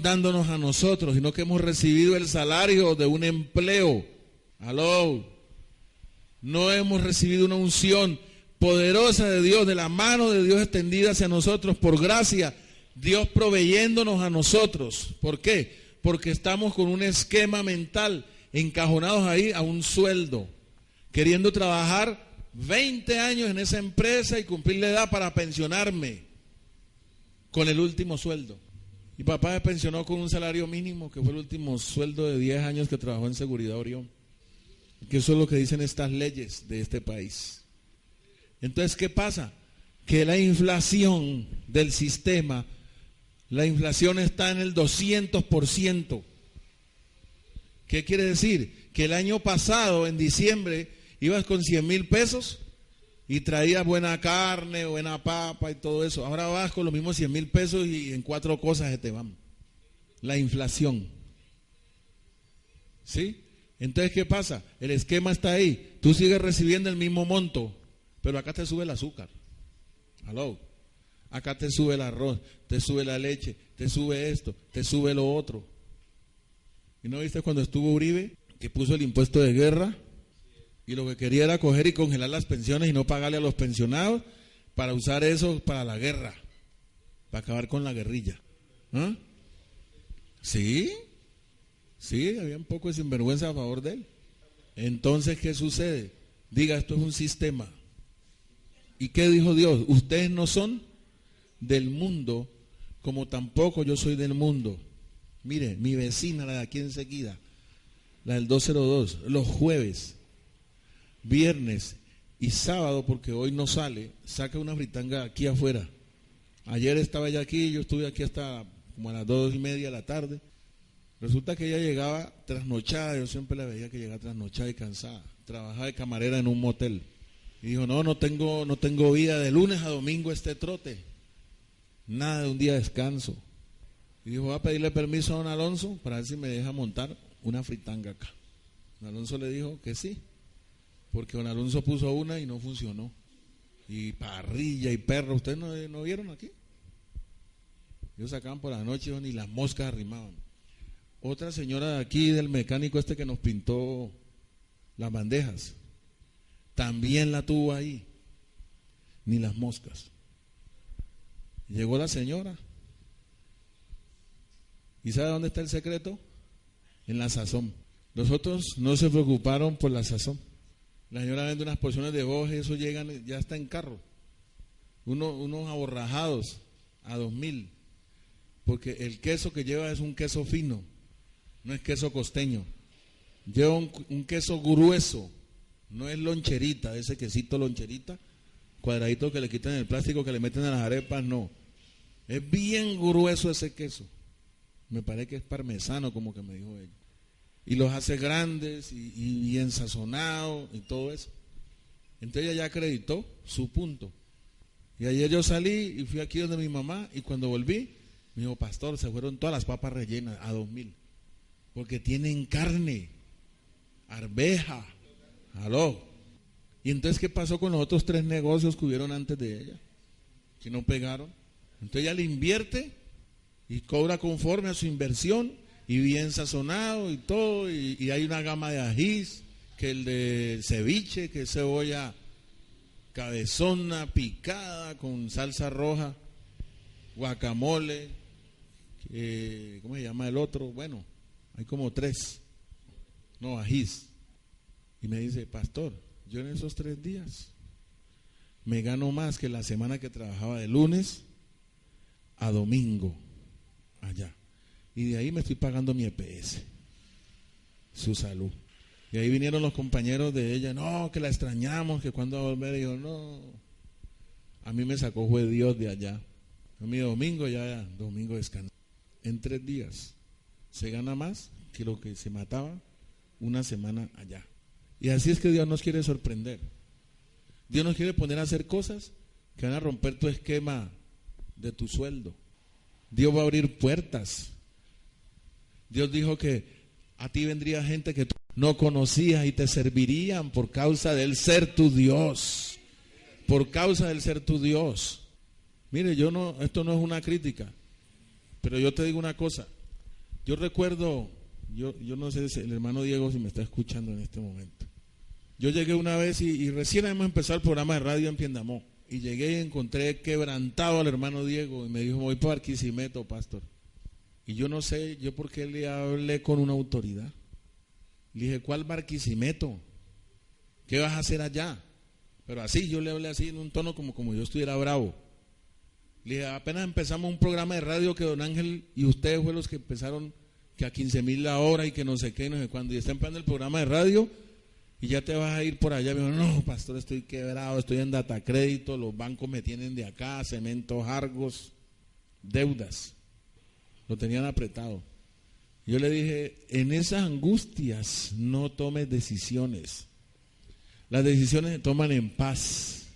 dándonos a nosotros, sino que hemos recibido el salario de un empleo. Aló. No hemos recibido una unción poderosa de Dios, de la mano de Dios extendida hacia nosotros por gracia, Dios proveyéndonos a nosotros. ¿Por qué? Porque estamos con un esquema mental encajonados ahí a un sueldo, queriendo trabajar 20 años en esa empresa y cumplir la edad para pensionarme con el último sueldo. Mi papá me pensionó con un salario mínimo, que fue el último sueldo de 10 años que trabajó en Seguridad Orión. Que eso es lo que dicen estas leyes de este país. Entonces, ¿qué pasa? Que la inflación del sistema, la inflación está en el 200%. ¿Qué quiere decir? Que el año pasado, en diciembre, ibas con 100,000 pesos y traías buena carne, buena papa y todo eso. Ahora vas con los mismos 100,000 pesos y en 4 cosas se te van. La inflación. ¿Sí? Entonces, ¿qué pasa? El esquema está ahí. Tú sigues recibiendo el mismo monto, pero acá te sube el azúcar. Aló. Acá te sube el arroz, te sube la leche, te sube esto, te sube lo otro. ¿Y no viste cuando estuvo Uribe, que puso el impuesto de guerra? Y lo que quería era coger y congelar las pensiones y no pagarle a los pensionados para usar eso para la guerra, para acabar con la guerrilla. ¿Ah? ¿Sí? Sí, había un poco de sinvergüenza a favor de él. Entonces, ¿qué sucede? Diga, esto es un sistema. ¿Y qué dijo Dios? Ustedes no son del mundo, como tampoco yo soy del mundo. Mire, mi vecina, la de aquí enseguida, la del 202, los jueves, viernes y sábado, porque hoy no sale, saca una fritanga aquí afuera. Ayer estaba ella aquí, yo estuve aquí hasta como a las 2:30 de la tarde. Resulta que ella llegaba trasnochada, yo siempre la veía que llegaba trasnochada y cansada. Trabajaba de camarera en un motel. Y dijo, no tengo vida, de lunes a domingo este trote. Nada de un día de descanso. Y dijo, voy a pedirle permiso a don Alonso para ver si me deja montar una fritanga acá. Don Alonso le dijo que sí, porque don Alonso puso una y no funcionó. Y parrilla y perro, ¿ustedes no vieron aquí? Ellos sacaban por la noche y las moscas arrimaban. Otra señora de aquí, del mecánico este que nos pintó las bandejas, también la tuvo ahí, ni las moscas. Llegó la señora. ¿Y sabe dónde está el secreto? En la sazón. Los otros no se preocuparon por la sazón. La señora vende unas porciones de boje, eso llegan, ya está en carro. Unos aborrajados a 2.000. Porque el queso que lleva es un queso fino, no es queso costeño. Lleva un queso grueso, no es loncherita, ese quesito loncherita, cuadradito que le quitan el plástico que le meten a las arepas, no. Es bien grueso ese queso. Me parece que es parmesano, como que me dijo ella. Y los hace grandes y bien sazonados y todo eso. Entonces ella ya acreditó su punto. Y ayer yo salí y fui aquí donde mi mamá, y cuando volví, me dijo, pastor, se fueron todas las papas rellenas a 2.000. Porque tienen carne, arveja, aló. Y entonces, ¿qué pasó con los otros 3 negocios que hubieron antes de ella? Que no pegaron. Entonces ella le invierte y cobra conforme a su inversión y bien sazonado y todo. Y hay una gama de ajís, que el de ceviche, que es cebolla cabezona picada con salsa roja, guacamole, ¿cómo se llama el otro? Bueno, hay como 3, no, ajís. Y me dice, pastor, yo en esos 3 días me gano más que la semana que trabajaba de lunes a domingo allá. Y de ahí me estoy pagando mi EPS, su salud. Y ahí vinieron los compañeros de ella, no, que la extrañamos, que cuando va a volver. Y yo, no, a mí me sacó fue Dios de allá. A mi domingo ya, domingo descanso. En 3 días se gana más que lo que se mataba una semana allá. Y así es que Dios nos quiere sorprender. Dios nos quiere poner a hacer cosas que van a romper tu esquema de tu sueldo. Dios va a abrir puertas. Dios dijo que a ti vendría gente que tú no conocías y te servirían por causa del ser tu Dios. Por causa del ser tu Dios. Mire, esto no es una crítica, pero yo te digo una cosa. Yo recuerdo, yo no sé si el hermano Diego si me está escuchando en este momento. Yo llegué una vez y recién hemos empezado el programa de radio en Piendamó. Y llegué y encontré quebrantado al hermano Diego y me dijo, voy para Barquisimeto, pastor. Y yo no sé, yo por qué le hablé con una autoridad. Le dije, ¿cuál Barquisimeto? ¿Qué vas a hacer allá? Pero así, yo le hablé así en un tono como yo estuviera bravo. Le dije, apenas empezamos un programa de radio que don Ángel y ustedes fueron los que empezaron que a 15.000 la hora y que no sé qué, no sé cuándo. Y está empezando el programa de radio y ya te vas a ir por allá. Me dijo, no, pastor, estoy quebrado, estoy en data crédito, los bancos me tienen de acá, Cementos Argos, deudas. Lo tenían apretado. Yo le dije, en esas angustias no tomes decisiones. Las decisiones se toman en paz,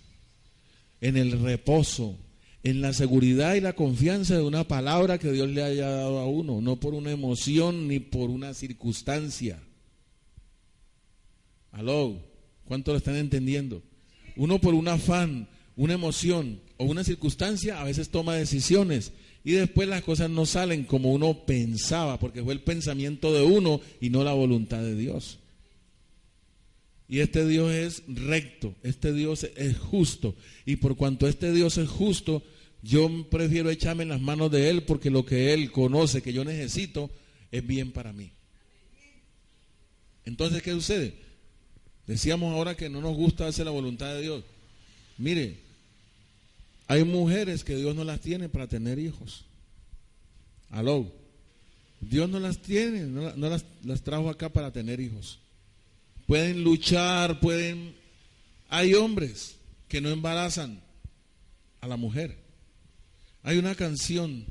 en el reposo, en la seguridad y la confianza de una palabra que Dios le haya dado a uno, no por una emoción ni por una circunstancia. Aló, ¿cuánto lo están entendiendo? Uno por un afán, una emoción o una circunstancia a veces toma decisiones y después las cosas no salen como uno pensaba, porque fue el pensamiento de uno y no la voluntad de Dios. Y este Dios es recto, este Dios es justo, y por cuanto este Dios es justo, yo prefiero echarme en las manos de Él, porque lo que Él conoce que yo necesito es bien para mí. Entonces, ¿qué sucede? Decíamos ahora que no nos gusta hacer la voluntad de Dios. Mire, hay mujeres que Dios no las tiene para tener hijos. Aló. Dios no las tiene, no las trajo acá para tener hijos. Pueden luchar, Hay hombres que no embarazan a la mujer. Hay una canción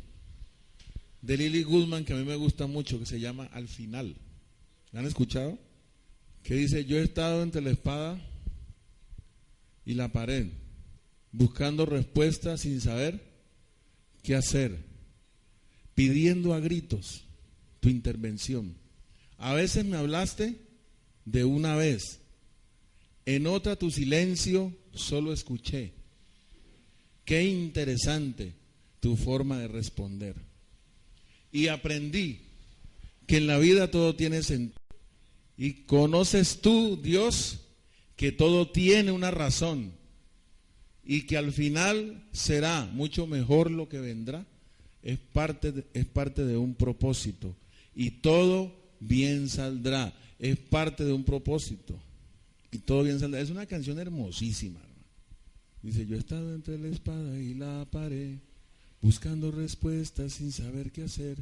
de Lily Goodman que a mí me gusta mucho, que se llama Al Final. ¿La han escuchado? Que dice: yo he estado entre la espada y la pared, buscando respuestas sin saber qué hacer, pidiendo a gritos tu intervención. A veces me hablaste de una vez, en otra tu silencio solo escuché. Qué interesante tu forma de responder. Y aprendí que en la vida todo tiene sentido. Y conoces tú, Dios, que todo tiene una razón y que al final será mucho mejor lo que vendrá. Es parte de un propósito y todo bien saldrá. Es parte de un propósito y todo bien saldrá. Es una canción hermosísima, hermano. Dice: yo he estado entre la espada y la pared, buscando respuestas sin saber qué hacer,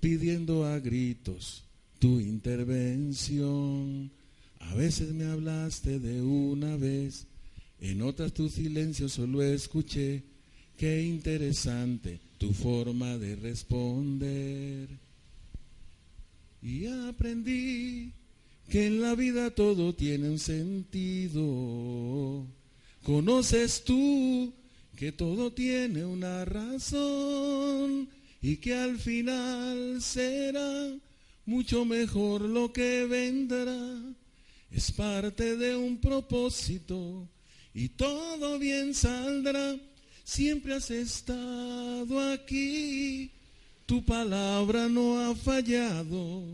pidiendo a gritos tu intervención. A veces me hablaste de una vez, en otras tu silencio solo escuché. Qué interesante tu forma de responder. Y aprendí que en la vida todo tiene un sentido. Conoces tú que todo tiene una razón y que al final será mucho mejor lo que vendrá. Es parte de un propósito y todo bien saldrá. Siempre has estado aquí, tu palabra no ha fallado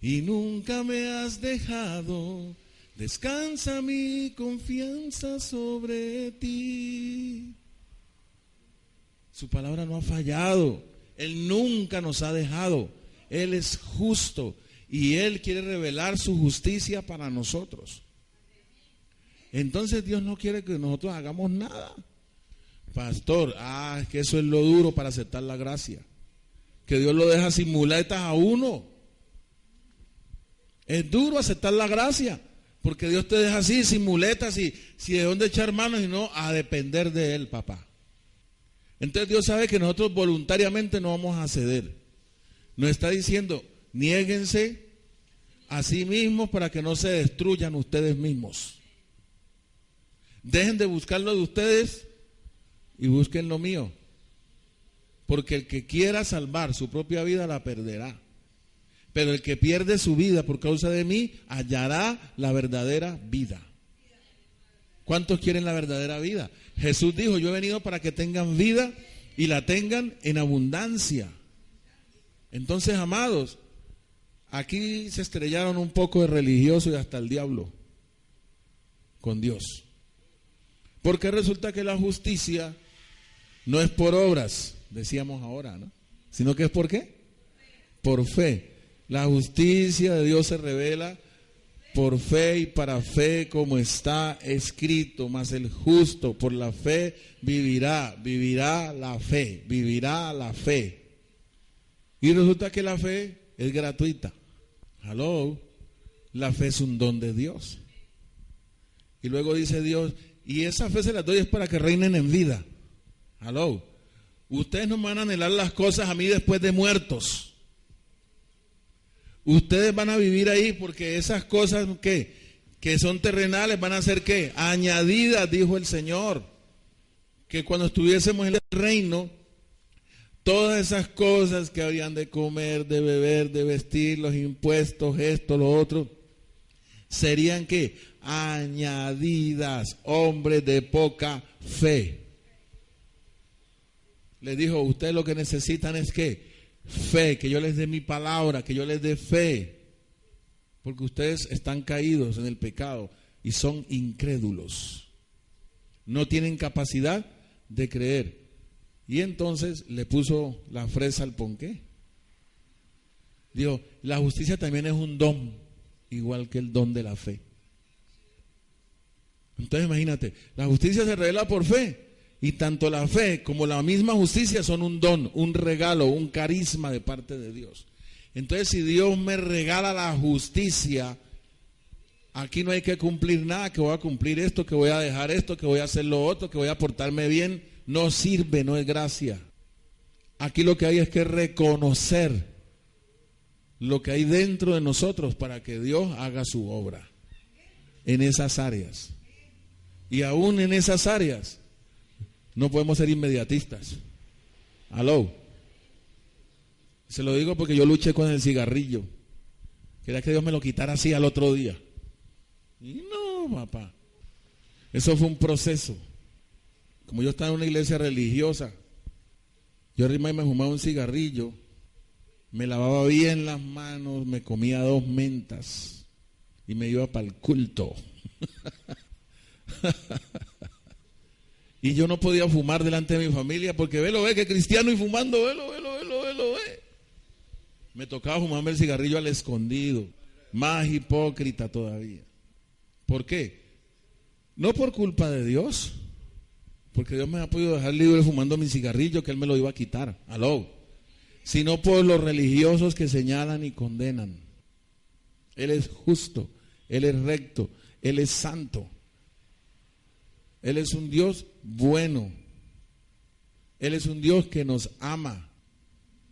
y nunca me has dejado. Descansa mi confianza sobre ti. Su palabra no ha fallado, Él nunca nos ha dejado. Él es justo y Él quiere revelar su justicia para nosotros. Entonces Dios no quiere que nosotros hagamos nada. Pastor, es que eso es lo duro para aceptar la gracia. Que Dios lo deja sin muletas a uno. Es duro aceptar la gracia, porque Dios te deja así, sin muletas, y si de dónde echar manos y no a depender de Él, papá. Entonces Dios sabe que nosotros voluntariamente no vamos a ceder. Nos está diciendo: niéguense a sí mismos para que no se destruyan ustedes mismos. Dejen de buscar lo de ustedes y busquen lo mío. Porque el que quiera salvar su propia vida la perderá. Pero el que pierde su vida por causa de mí hallará la verdadera vida. ¿Cuántos quieren la verdadera vida? Jesús dijo: yo he venido para que tengan vida y la tengan en abundancia. Entonces, amados, aquí se estrellaron un poco de religioso y hasta el diablo con Dios. Porque resulta que la justicia no es por obras, decíamos ahora, ¿no? Sino que es ¿por qué? Por fe. La justicia de Dios se revela por fe y para fe, como está escrito: mas el justo por la fe vivirá la fe, vivirá la fe. Y resulta que la fe es gratuita. Hello, la fe es un don de Dios. Y luego dice Dios: y esa fe se la doy es para que reinen en vida. Hello, ustedes no van a anhelar las cosas a mí después de muertos. Ustedes van a vivir ahí porque esas cosas que son terrenales van a ser ¿qué? Añadidas, dijo el Señor. Que cuando estuviésemos en el reino, todas esas cosas que habían de comer, de beber, de vestir, los impuestos, esto, lo otro, serían ¿qué? Añadidas. Hombres de poca fe. Les dijo: ustedes lo que necesitan es ¿qué? Fe, que yo les dé mi palabra, que yo les dé fe, porque ustedes están caídos en el pecado y son incrédulos, no tienen capacidad de creer. Y entonces le puso la fresa al ponqué. Dijo: la justicia también es un don, igual que el don de la fe. Entonces imagínate, la justicia se revela por fe. Y tanto la fe como la misma justicia son un don, un regalo, un carisma de parte de Dios. Entonces, si Dios me regala la justicia, aquí no hay que cumplir nada, que voy a cumplir esto, que voy a dejar esto, que voy a hacer lo otro, que voy a portarme bien. No sirve, no es gracia. Aquí lo que hay es que reconocer lo que hay dentro de nosotros para que Dios haga su obra en esas áreas. Y aún en esas áreas no podemos ser inmediatistas. Aló. Se lo digo porque yo luché con el cigarrillo. Quería que Dios me lo quitara así al otro día. Y no, papá. Eso fue un proceso. Como yo estaba en una iglesia religiosa, yo arriba y me fumaba un cigarrillo, me lavaba bien las manos, me comía 2 mentas y me iba para el culto. Y yo no podía fumar delante de mi familia porque ve que cristiano y fumando, ve. Me tocaba fumarme el cigarrillo al escondido, más hipócrita todavía. ¿Por qué? No por culpa de Dios, porque Dios me ha podido dejar libre fumando mi cigarrillo, que Él me lo iba a quitar, aló, sino por los religiosos que señalan y condenan. Él es justo, Él es recto, Él es santo. Él es un Dios bueno. Él es un Dios que nos ama.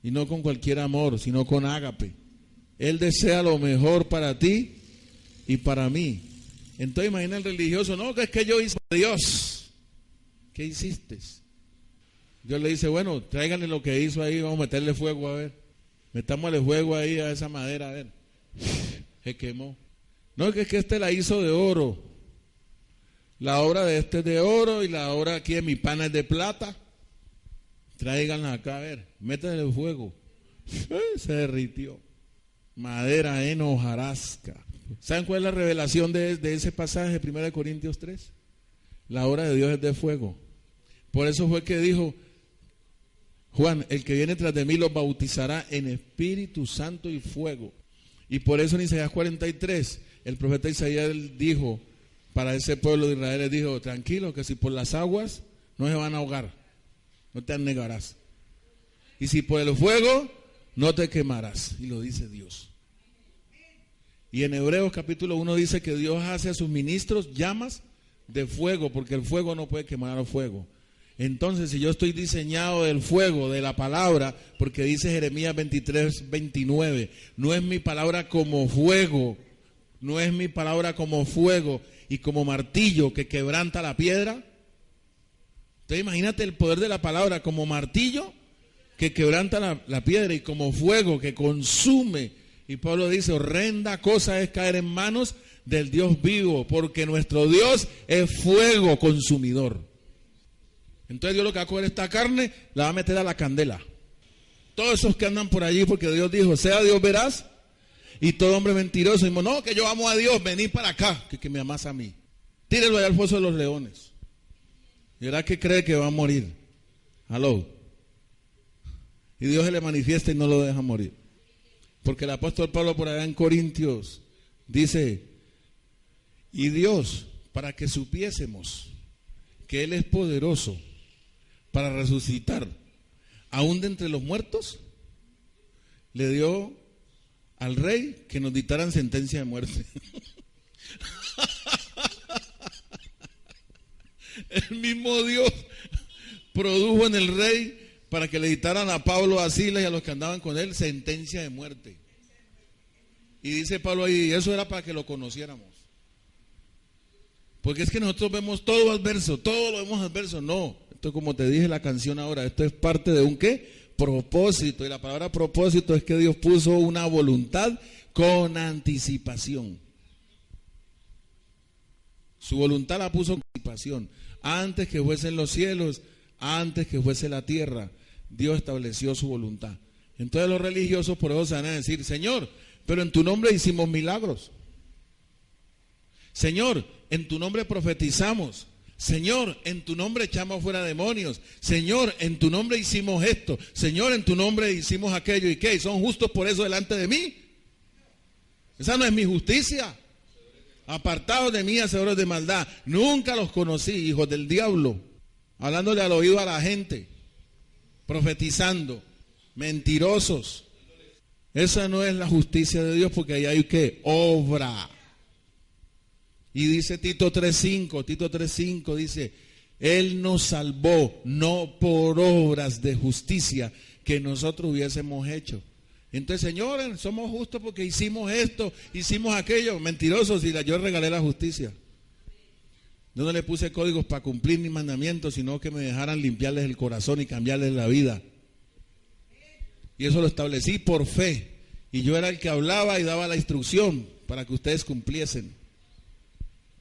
Y no con cualquier amor, sino con ágape. Él desea lo mejor para ti y para mí. Entonces imagina el religioso, no, que es que yo hice a Dios. ¿Qué hiciste? Dios le dice, bueno, tráiganle lo que hizo ahí, vamos a meterle fuego a ver. Metámosle fuego ahí a esa madera, a ver. Se quemó. No, que es que este la hizo de oro. La obra de este es de oro y la obra aquí de mi pana es de plata. Tráiganla acá, a ver, métanle fuego. Se derritió. Madera en hojarasca. ¿Saben cuál es la revelación de ese pasaje de 1 Corintios 3? La obra de Dios es de fuego. Por eso fue que dijo Juan, el que viene tras de mí los bautizará en Espíritu Santo y fuego. Y por eso en Isaías 43, el profeta Isaías dijo, para ese pueblo de Israel, les dijo, tranquilo, que si por las aguas no se van a ahogar, no te anegarás. Y si por el fuego, no te quemarás. Y lo dice Dios. Y en Hebreos capítulo 1 dice que Dios hace a sus ministros llamas de fuego, porque el fuego no puede quemar al fuego. Entonces, si yo estoy diseñado del fuego, de la palabra, porque dice Jeremías 23:29, no es mi palabra como fuego, no es mi palabra como fuego y como martillo que quebranta la piedra. Entonces imagínate el poder de la palabra como martillo que quebranta la piedra y como fuego que consume. Y Pablo dice, horrenda cosa es caer en manos del Dios vivo, porque nuestro Dios es fuego consumidor. Entonces Dios lo que va a coger esta carne, la va a meter a la candela. Todos esos que andan por allí, porque Dios dijo, sea Dios veraz, y todo hombre mentiroso, y no, que yo amo a Dios, vení para acá, que me amas a mí. Tírelo allá al foso de los leones. Y verá que cree que va a morir. Aló. Y Dios se le manifiesta y no lo deja morir. Porque el apóstol Pablo por allá en Corintios dice, y Dios, para que supiésemos que Él es poderoso para resucitar aún de entre los muertos, le dio al rey que nos dictaran sentencia de muerte. El mismo Dios produjo en el rey para que le dictaran a Pablo, a Silas y a los que andaban con él sentencia de muerte. Y dice Pablo ahí, eso era para que lo conociéramos. Porque es que nosotros vemos todo adverso, todo lo vemos adverso. No, esto como te dije la canción ahora, esto es parte de un ¿qué? Propósito. Y la palabra propósito es que Dios puso una voluntad con anticipación. Su voluntad la puso con anticipación. Antes que fuesen los cielos, antes que fuese la tierra, Dios estableció su voluntad. Entonces los religiosos por eso se van a decir, Señor, pero en tu nombre hicimos milagros. Señor, en tu nombre profetizamos. Señor, en tu nombre echamos fuera demonios. Señor, en tu nombre hicimos esto. Señor, en tu nombre hicimos aquello. ¿Y qué? ¿Y son justos por eso delante de mí? Esa no es mi justicia. Apartados de mí, hacedores de maldad. Nunca los conocí, hijos del diablo. Hablándole al oído a la gente. Profetizando. Mentirosos. Esa no es la justicia de Dios, porque ahí hay ¿qué? Obra. Y dice Tito 3:5 dice, Él nos salvó no por obras de justicia que nosotros hubiésemos hecho. Entonces, señores, somos justos porque hicimos esto, hicimos aquello. Mentirosos, y yo regalé la justicia. Yo no le puse códigos para cumplir ni mandamientos, sino que me dejaran limpiarles el corazón y cambiarles la vida. Y eso lo establecí por fe. Y yo era el que hablaba y daba la instrucción para que ustedes cumpliesen.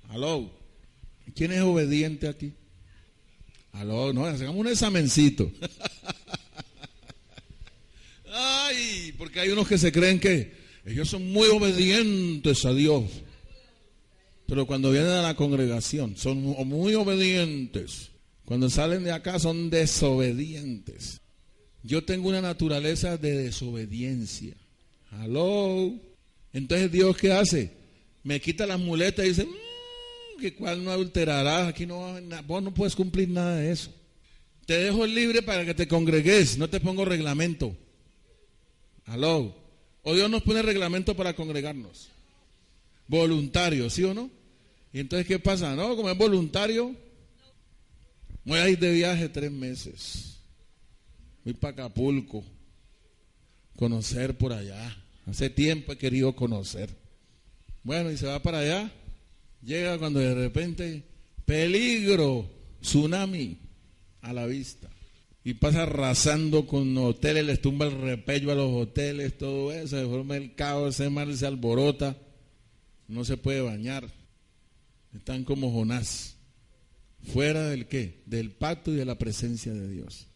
Aló. ¿Quién es obediente aquí? Aló, no, hagamos un examencito. Ay, porque hay unos que se creen que ellos son muy obedientes a Dios. Pero cuando vienen a la congregación son muy obedientes. Cuando salen de acá son desobedientes. Yo tengo una naturaleza de desobediencia. Aló. Entonces Dios, ¿qué hace? Me quita las muletas y dice, que cuál no adulterarás, aquí no, vos no puedes cumplir nada de eso. Te dejo libre para que te congregues, no te pongo reglamento. Aló. O Dios nos pone reglamento para congregarnos. Voluntario, ¿sí o no? Y entonces, ¿qué pasa? No, como es voluntario, voy a ir de viaje 3 meses. Voy para Acapulco, conocer por allá. Hace tiempo he querido conocer. Bueno, y se va para allá. Llega cuando de repente, peligro, tsunami a la vista. Y pasa arrasando con hoteles, les tumba el repello a los hoteles, todo eso, se forma el caos, ese mar se alborota, no se puede bañar. Están como Jonás, fuera del ¿qué? Del pacto y de la presencia de Dios.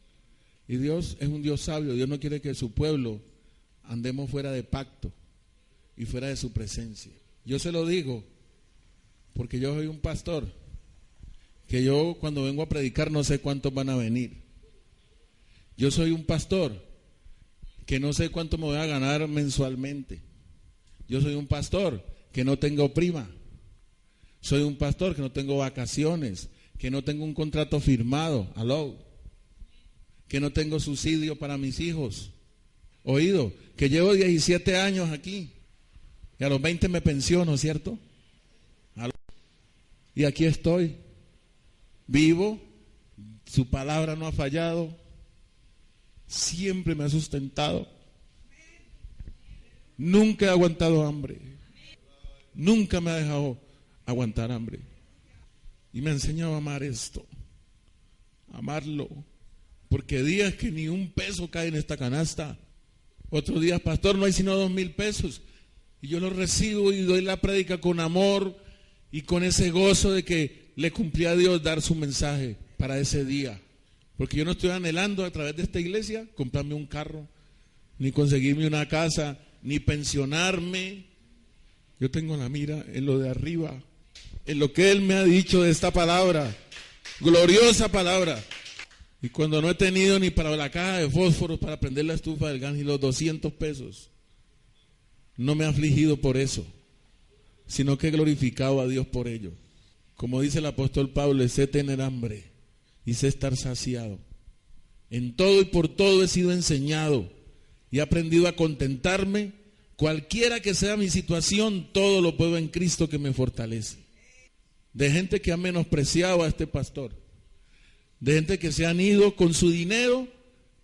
Y Dios es un Dios sabio, Dios no quiere que su pueblo andemos fuera de pacto y fuera de su presencia. Yo se lo digo, porque yo soy un pastor, que yo cuando vengo a predicar no sé cuántos van a venir. Yo soy un pastor que no sé cuánto me voy a ganar mensualmente. Yo soy un pastor que no tengo prima. Soy un pastor que no tengo vacaciones, que no tengo un contrato firmado, aló, que no tengo subsidio para mis hijos. Oído, que llevo 17 años aquí y a los 20 me pensiono, ¿cierto? Aló. Y aquí estoy, vivo, su palabra no ha fallado. Siempre me ha sustentado. Nunca he aguantado hambre. Nunca me ha dejado aguantar hambre. Y me ha enseñado a amar esto. Amarlo. Porque días que ni un peso cae en esta canasta. Otros días, pastor, no hay sino 2,000 pesos. Y yo lo recibo y doy la prédica con amor y con ese gozo de que le cumplí a Dios dar su mensaje para ese día. Porque yo no estoy anhelando a través de esta iglesia comprarme un carro, ni conseguirme una casa, ni pensionarme. Yo tengo la mira en lo de arriba, en lo que Él me ha dicho de esta palabra, gloriosa palabra. Y cuando no he tenido ni para la caja de fósforos para prender la estufa del gas y los 200 pesos, no me he afligido por eso, sino que he glorificado a Dios por ello. Como dice el apóstol Pablo, sé tener hambre y sé estar saciado. En todo y por todo he sido enseñado y he aprendido a contentarme. Cualquiera que sea mi situación, todo lo puedo en Cristo que me fortalece. De gente que ha menospreciado a este pastor, de gente que se han ido con su dinero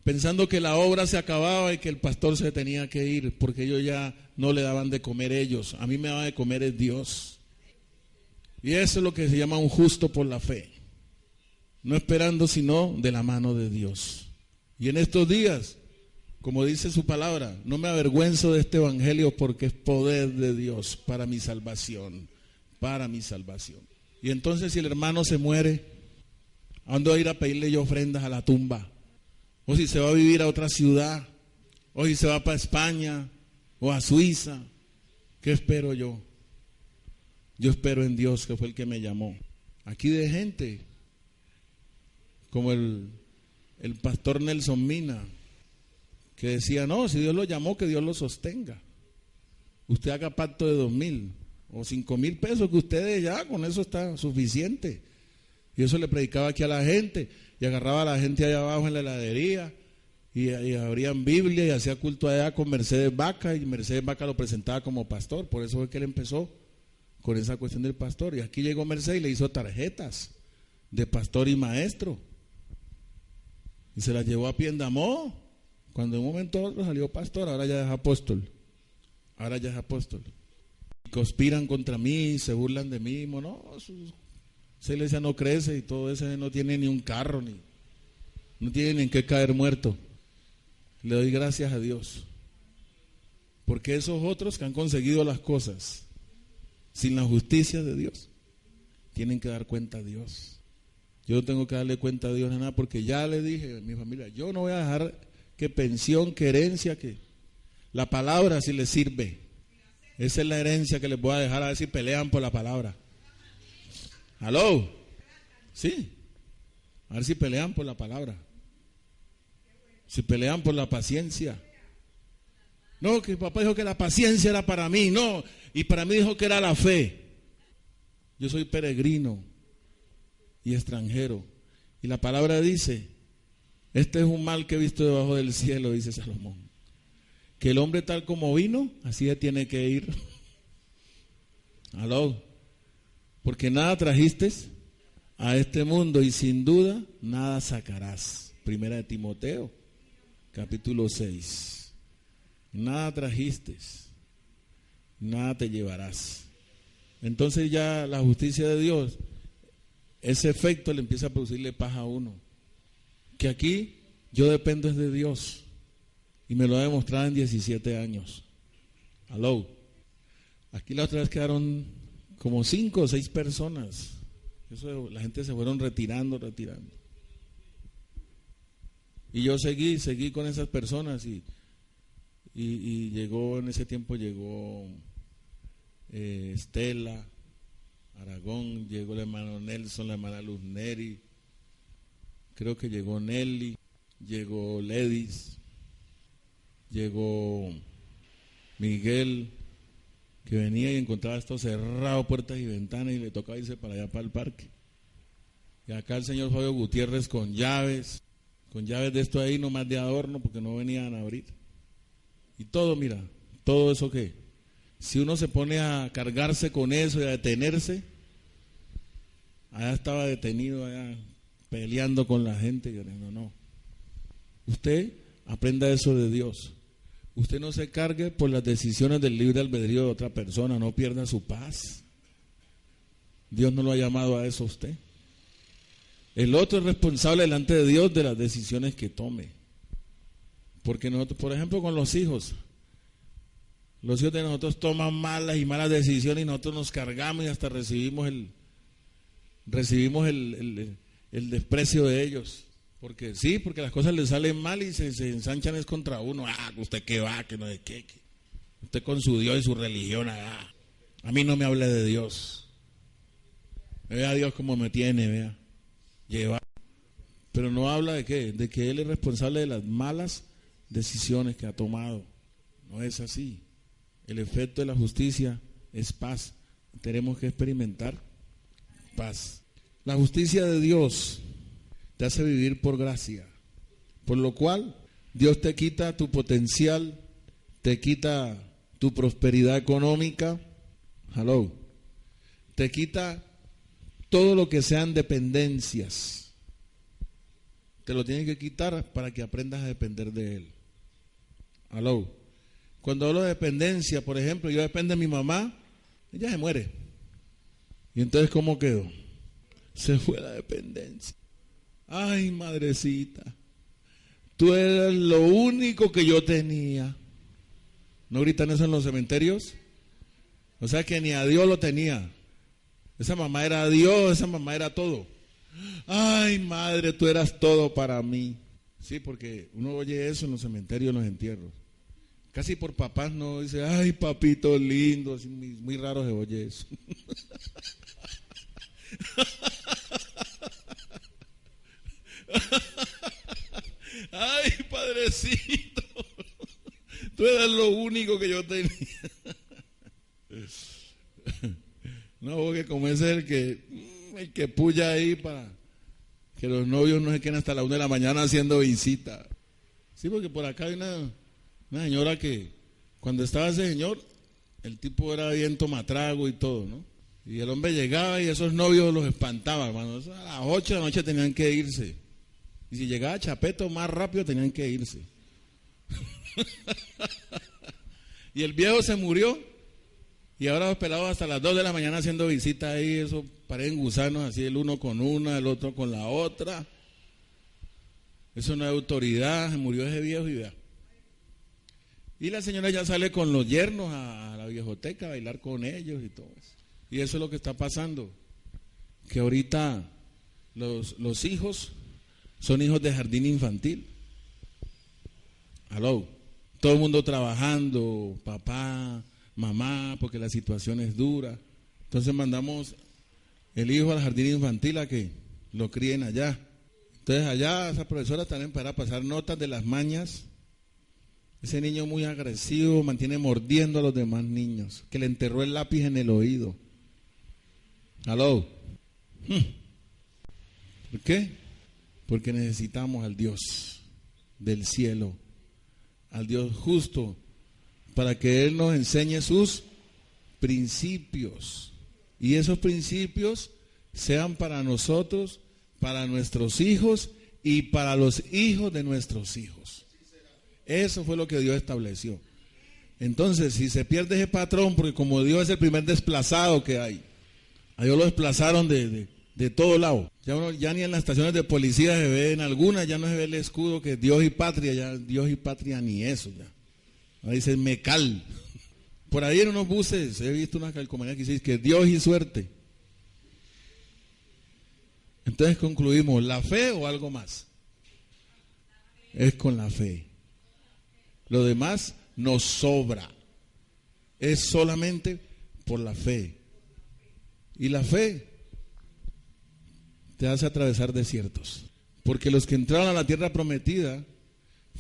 pensando que la obra se acababa y que el pastor se tenía que ir porque ellos ya no le daban de comer ellos. A mí me daba de comer es Dios. Y eso es lo que se llama un justo por la fe. No esperando sino de la mano de Dios. Y en estos días, como dice su palabra, no me avergüenzo de este evangelio porque es poder de Dios para mi salvación, para mi salvación. Y entonces si el hermano se muere, ¿a dónde voy a ir a pedirle yo ofrendas a la tumba? O si se va a vivir a otra ciudad, o si se va para España o a Suiza, ¿qué espero yo? Yo espero en Dios, que fue el que me llamó. Aquí de gente como el pastor Nelson Mina, que decía, no, si Dios lo llamó, que Dios lo sostenga. Usted haga pacto de 2,000 o 5,000 pesos que ustedes ya, con eso está suficiente. Y eso le predicaba aquí a la gente, y agarraba a la gente allá abajo en la heladería, y abrían Biblia y hacía culto allá con Mercedes Vaca, y Mercedes Vaca lo presentaba como pastor. Por eso fue que él empezó con esa cuestión del pastor. Y aquí llegó Mercedes y le hizo tarjetas de pastor y maestro. Y se las llevó a Piendamó Cuando de un momento a otro salió pastor, ahora ya es apóstol. Ahora ya es apóstol. Conspiran contra mí, se burlan de mí. No, esa iglesia no crece y todo eso no tiene ni un carro, no tiene ni en qué caer muerto. Le doy gracias a Dios. Porque esos otros que han conseguido las cosas sin la justicia de Dios, tienen que dar cuenta a Dios. Yo no tengo que darle cuenta a Dios de nada, porque ya le dije a mi familia, yo no voy a dejar que pensión, que herencia, que la palabra si les sirve. Esa es la herencia que les voy a dejar, a ver si pelean por la palabra. ¿Aló? Sí. A ver si pelean por la palabra. Si pelean por la paciencia. No, que papá dijo que la paciencia era para mí, no, y para mí dijo que era la fe. Yo soy peregrino y extranjero, y la palabra dice, este es un mal que he visto debajo del cielo, dice Salomón, que el hombre tal como vino, así ya tiene que ir. Aló, porque nada trajiste a este mundo y sin duda nada sacarás. Primera de Timoteo, capítulo 6. Nada trajiste, nada te llevarás. Entonces ya la justicia de Dios, ese efecto le empieza a producirle paz a uno. Que aquí yo dependo de Dios, y me lo ha demostrado en 17 años. Aló. Aquí la otra vez quedaron como 5 o 6 personas. Eso, la gente se fueron retirando. Y yo seguí con esas personas y llegó, en ese tiempo llegó Estela Aragón, llegó el hermano Nelson, la hermana Luz Neri, creo que llegó Nelly, llegó Ledis, llegó Miguel, que venía y encontraba esto cerrado, puertas y ventanas, y le tocaba irse para allá, para el parque. Y acá el señor Fabio Gutiérrez con llaves de esto ahí, nomás de adorno, porque no venían a abrir. Y todo, mira, todo eso que, si uno se pone a cargarse con eso y a detenerse, allá estaba detenido, allá peleando con la gente. No. Usted aprenda eso de Dios. Usted no se cargue por las decisiones del libre albedrío de otra persona, no pierda su paz. Dios no lo ha llamado a eso a usted. El otro es responsable delante de Dios de las decisiones que tome. Porque nosotros, por ejemplo, con los hijos de nosotros toman malas decisiones y nosotros nos cargamos y hasta recibimos el desprecio de ellos. Porque sí, porque las cosas les salen mal y se ensanchan es contra uno. Usted qué va, que no de qué. Usted con su Dios y su religión, a mí no me hable de Dios. Vea a Dios como me tiene, vea. Lleva. Pero no habla de qué, de que Él es responsable de las malas decisiones que ha tomado. No es así. El efecto de la justicia es paz. Tenemos que experimentar paz. La justicia de Dios te hace vivir por gracia, por lo cual Dios te quita tu potencial, te quita tu prosperidad económica, te quita todo lo que sean dependencias, te lo tiene que quitar para que aprendas a depender de Él. Cuando hablo de dependencia, por ejemplo, yo dependo de mi mamá, ella se muere. ¿Y entonces cómo quedó? Se fue la dependencia. Ay, madrecita, tú eras lo único que yo tenía. ¿No gritan eso en los cementerios? O sea que ni a Dios lo tenía. Esa mamá era Dios, esa mamá era todo. Ay, madre, tú eras todo para mí. Sí, porque uno oye eso en los cementerios, en los entierros. Casi por papás no dice, ay, papito lindo, así muy raro se oye eso. Ay, padrecito, tú eras lo único que yo tenía. No, porque como ese es el que puya ahí para que los novios no se queden hasta la 1 de la mañana haciendo visita. Sí, porque por acá hay una señora que cuando estaba ese señor, el tipo era bien tomatrago y todo, ¿no? Y el hombre llegaba y esos novios los espantaba, hermano. A las 8 de la noche tenían que irse. Y si llegaba Chapeto más rápido tenían que irse. Y el viejo se murió. Y ahora los pelados hasta las 2 de la mañana haciendo visita ahí, eso parecen gusanos, así el uno con una, el otro con la otra. Eso no es autoridad, se murió ese viejo y vea. Y la señora ya sale con los yernos a la viejoteca a bailar con ellos y todo eso. Y eso es lo que está pasando. Que ahorita los hijos son hijos de jardín infantil. Aló. Todo el mundo trabajando, papá, mamá, porque la situación es dura. Entonces mandamos el hijo al jardín infantil a que lo críen allá. Entonces allá esa profesora también para pasar notas de las mañas. Ese niño muy agresivo, mantiene mordiendo a los demás niños, que le enterró el lápiz en el oído. ¿Aló? ¿Por qué? Porque necesitamos al Dios del cielo, al Dios justo, para que Él nos enseñe sus principios. Y esos principios sean para nosotros, para nuestros hijos y para los hijos de nuestros hijos. Eso fue lo que Dios estableció. Entonces, si se pierde ese patrón, porque como Dios es el primer desplazado que hay, a Dios lo desplazaron de todo lado. Ya ni en las estaciones de policía se ve, en algunas ya no se ve el escudo que Dios y patria, ya Dios y patria ni eso ya. Ahí dice Mecal. Por ahí en unos buses he visto una calcomanía que dice que Dios y suerte. Entonces concluimos, ¿la fe o algo más? Es con la fe. Lo demás nos sobra. Es solamente por la fe. Y la fe te hace atravesar desiertos. Porque los que entraron a la tierra prometida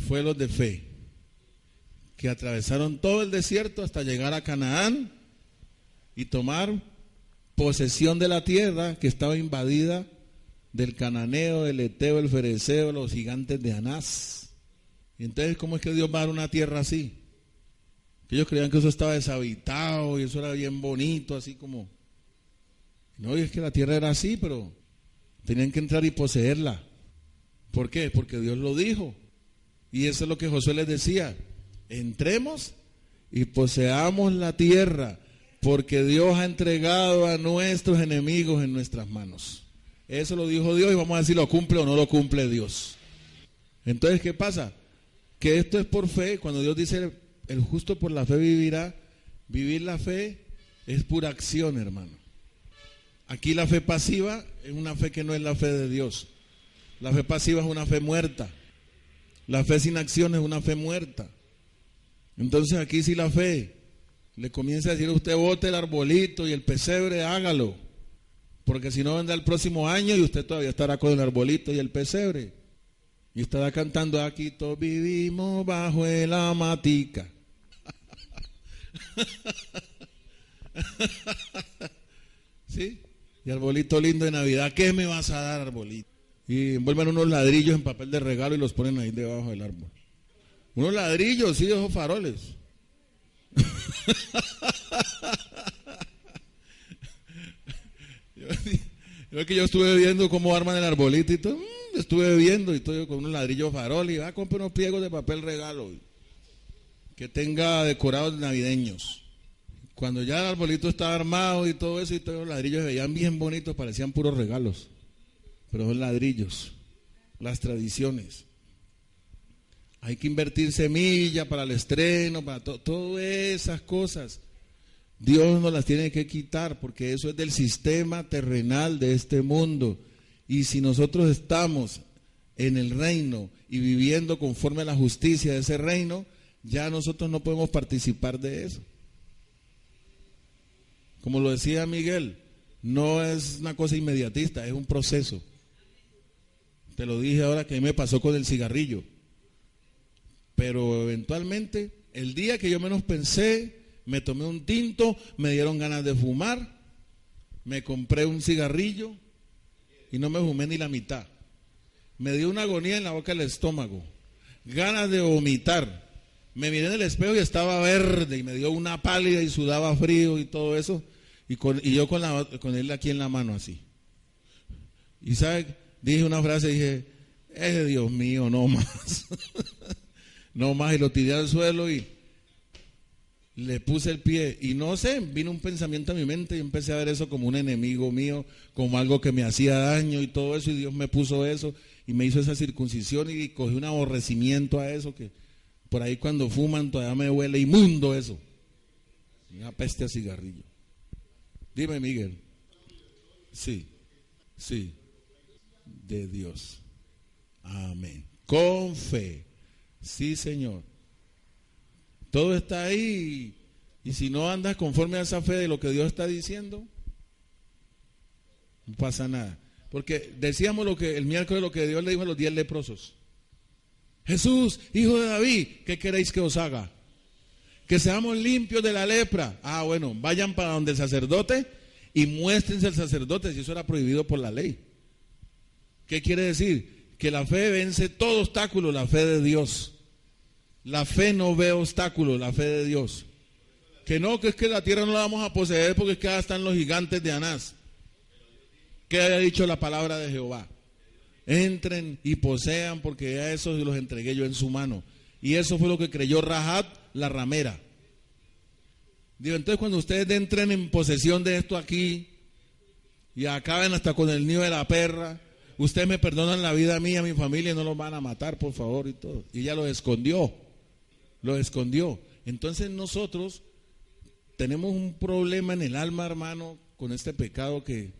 fueron los de fe, que atravesaron todo el desierto hasta llegar a Canaán y tomar posesión de la tierra que estaba invadida del cananeo, del eteo, del fereceo, los gigantes de Anás. Y entonces, ¿cómo es que Dios va a dar una tierra así? Que ellos creían que eso estaba deshabitado y eso era bien bonito, así como... No, y es que la tierra era así, pero tenían que entrar y poseerla. ¿Por qué? Porque Dios lo dijo. Y eso es lo que Josué les decía. Entremos y poseamos la tierra, porque Dios ha entregado a nuestros enemigos en nuestras manos. Eso lo dijo Dios y vamos a ver si lo cumple o no lo cumple Dios. Entonces, ¿qué pasa? Que esto es por fe. Cuando Dios dice el justo por la fe vivirá, vivir la fe es pura acción, hermano. Aquí la fe pasiva es una fe que no es la fe de Dios. La fe pasiva es una fe muerta. La fe sin acción es una fe muerta. Entonces aquí si la fe le comienza a decir a usted bote el arbolito y el pesebre, hágalo. Porque si no vendrá el próximo año y usted todavía estará con el arbolito y el pesebre. Y estará cantando aquí, todos vivimos bajo la matica. ¿Sí? Y arbolito lindo de Navidad, ¿qué me vas a dar, arbolito? Y envuelven unos ladrillos en papel de regalo y los ponen ahí debajo del árbol. Unos ladrillos, sí, esos faroles. Yo estuve viendo cómo arman el arbolito y todo. Estuve viendo y todo con unos ladrillos faroles. Y comprar unos pliegos de papel regalo que tenga decorados navideños. Cuando ya el arbolito estaba armado y todo eso, y todos los ladrillos se veían bien bonitos, parecían puros regalos. Pero son ladrillos, las tradiciones. Hay que invertir semilla para el estreno, para todas esas cosas. Dios nos las tiene que quitar porque eso es del sistema terrenal de este mundo. Y si nosotros estamos en el reino y viviendo conforme a la justicia de ese reino, ya nosotros no podemos participar de eso. Como lo decía Miguel, no es una cosa inmediatista, es un proceso. Te lo dije ahora que a mí me pasó con el cigarrillo. Pero eventualmente, el día que yo menos pensé, me tomé un tinto, me dieron ganas de fumar, me compré un cigarrillo y no me fumé ni la mitad. Me dio una agonía en la boca del estómago, ganas de vomitar. Me miré en el espejo y estaba verde y me dio una pálida y sudaba frío y todo eso. Y yo con él aquí en la mano así. Y ¿sabe? Dije una frase, dije, Dios mío, no más. No más, y lo tiré al suelo y le puse el pie. Y no sé, vino un pensamiento a mi mente y empecé a ver eso como un enemigo mío, como algo que me hacía daño y todo eso. Y Dios me puso eso y me hizo esa circuncisión y cogí un aborrecimiento a eso que por ahí cuando fuman todavía me huele inmundo eso. Una peste a cigarrillo. Dime, Miguel. Sí, sí, de Dios. Amén. Con fe. Sí, Señor. Todo está ahí. Y si no andas conforme a esa fe de lo que Dios está diciendo, no pasa nada. Porque decíamos el miércoles lo que Dios le dijo a los 10 leprosos. Jesús, hijo de David, ¿qué queréis que os haga? Que seamos limpios de la lepra. Ah, bueno, vayan para donde el sacerdote y muéstrense al sacerdote, si eso era prohibido por la ley. ¿Qué quiere decir? Que la fe vence todo obstáculo, la fe de Dios. La fe no ve obstáculos, la fe de Dios. Que no, que es que la tierra no la vamos a poseer porque es que ahí están los gigantes de Anás. ¿Qué haya dicho la palabra de Jehová? Entren y posean porque a esos los entregué yo en su mano. Y eso fue lo que creyó Rahab, la ramera. Digo, entonces cuando ustedes entren en posesión de esto aquí y acaben hasta con el nido de la perra, ustedes me perdonan la vida mía, mi familia, y no los van a matar, por favor, y todo. Y ella lo escondió. Entonces nosotros tenemos un problema en el alma, hermano, con este pecado que,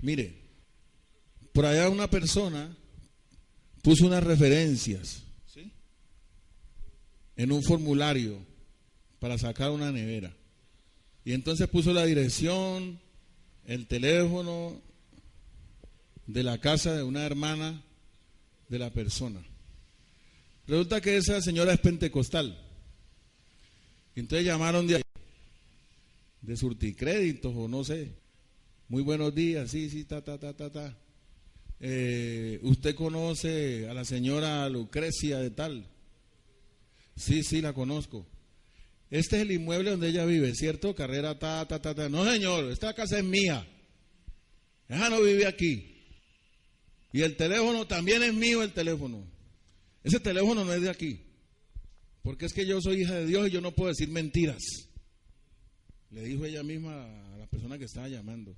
mire, por allá una persona puso unas referencias, ¿sí?, en un formulario para sacar una nevera. Y entonces puso la dirección, el teléfono de la casa de una hermana de la persona. Resulta que esa señora es pentecostal. Y entonces llamaron de Surticréditos o no sé. Muy buenos días, sí, ta. ¿Usted conoce a la señora Lucrecia de tal? Sí, la conozco. Este es el inmueble donde ella vive, ¿cierto? Carrera ta. No, señor, esta casa es mía. Ella no vive aquí. Y el teléfono también es mío, el teléfono. Ese teléfono no es de aquí. Porque es que yo soy hija de Dios y yo no puedo decir mentiras. Le dijo ella misma a la persona que estaba llamando.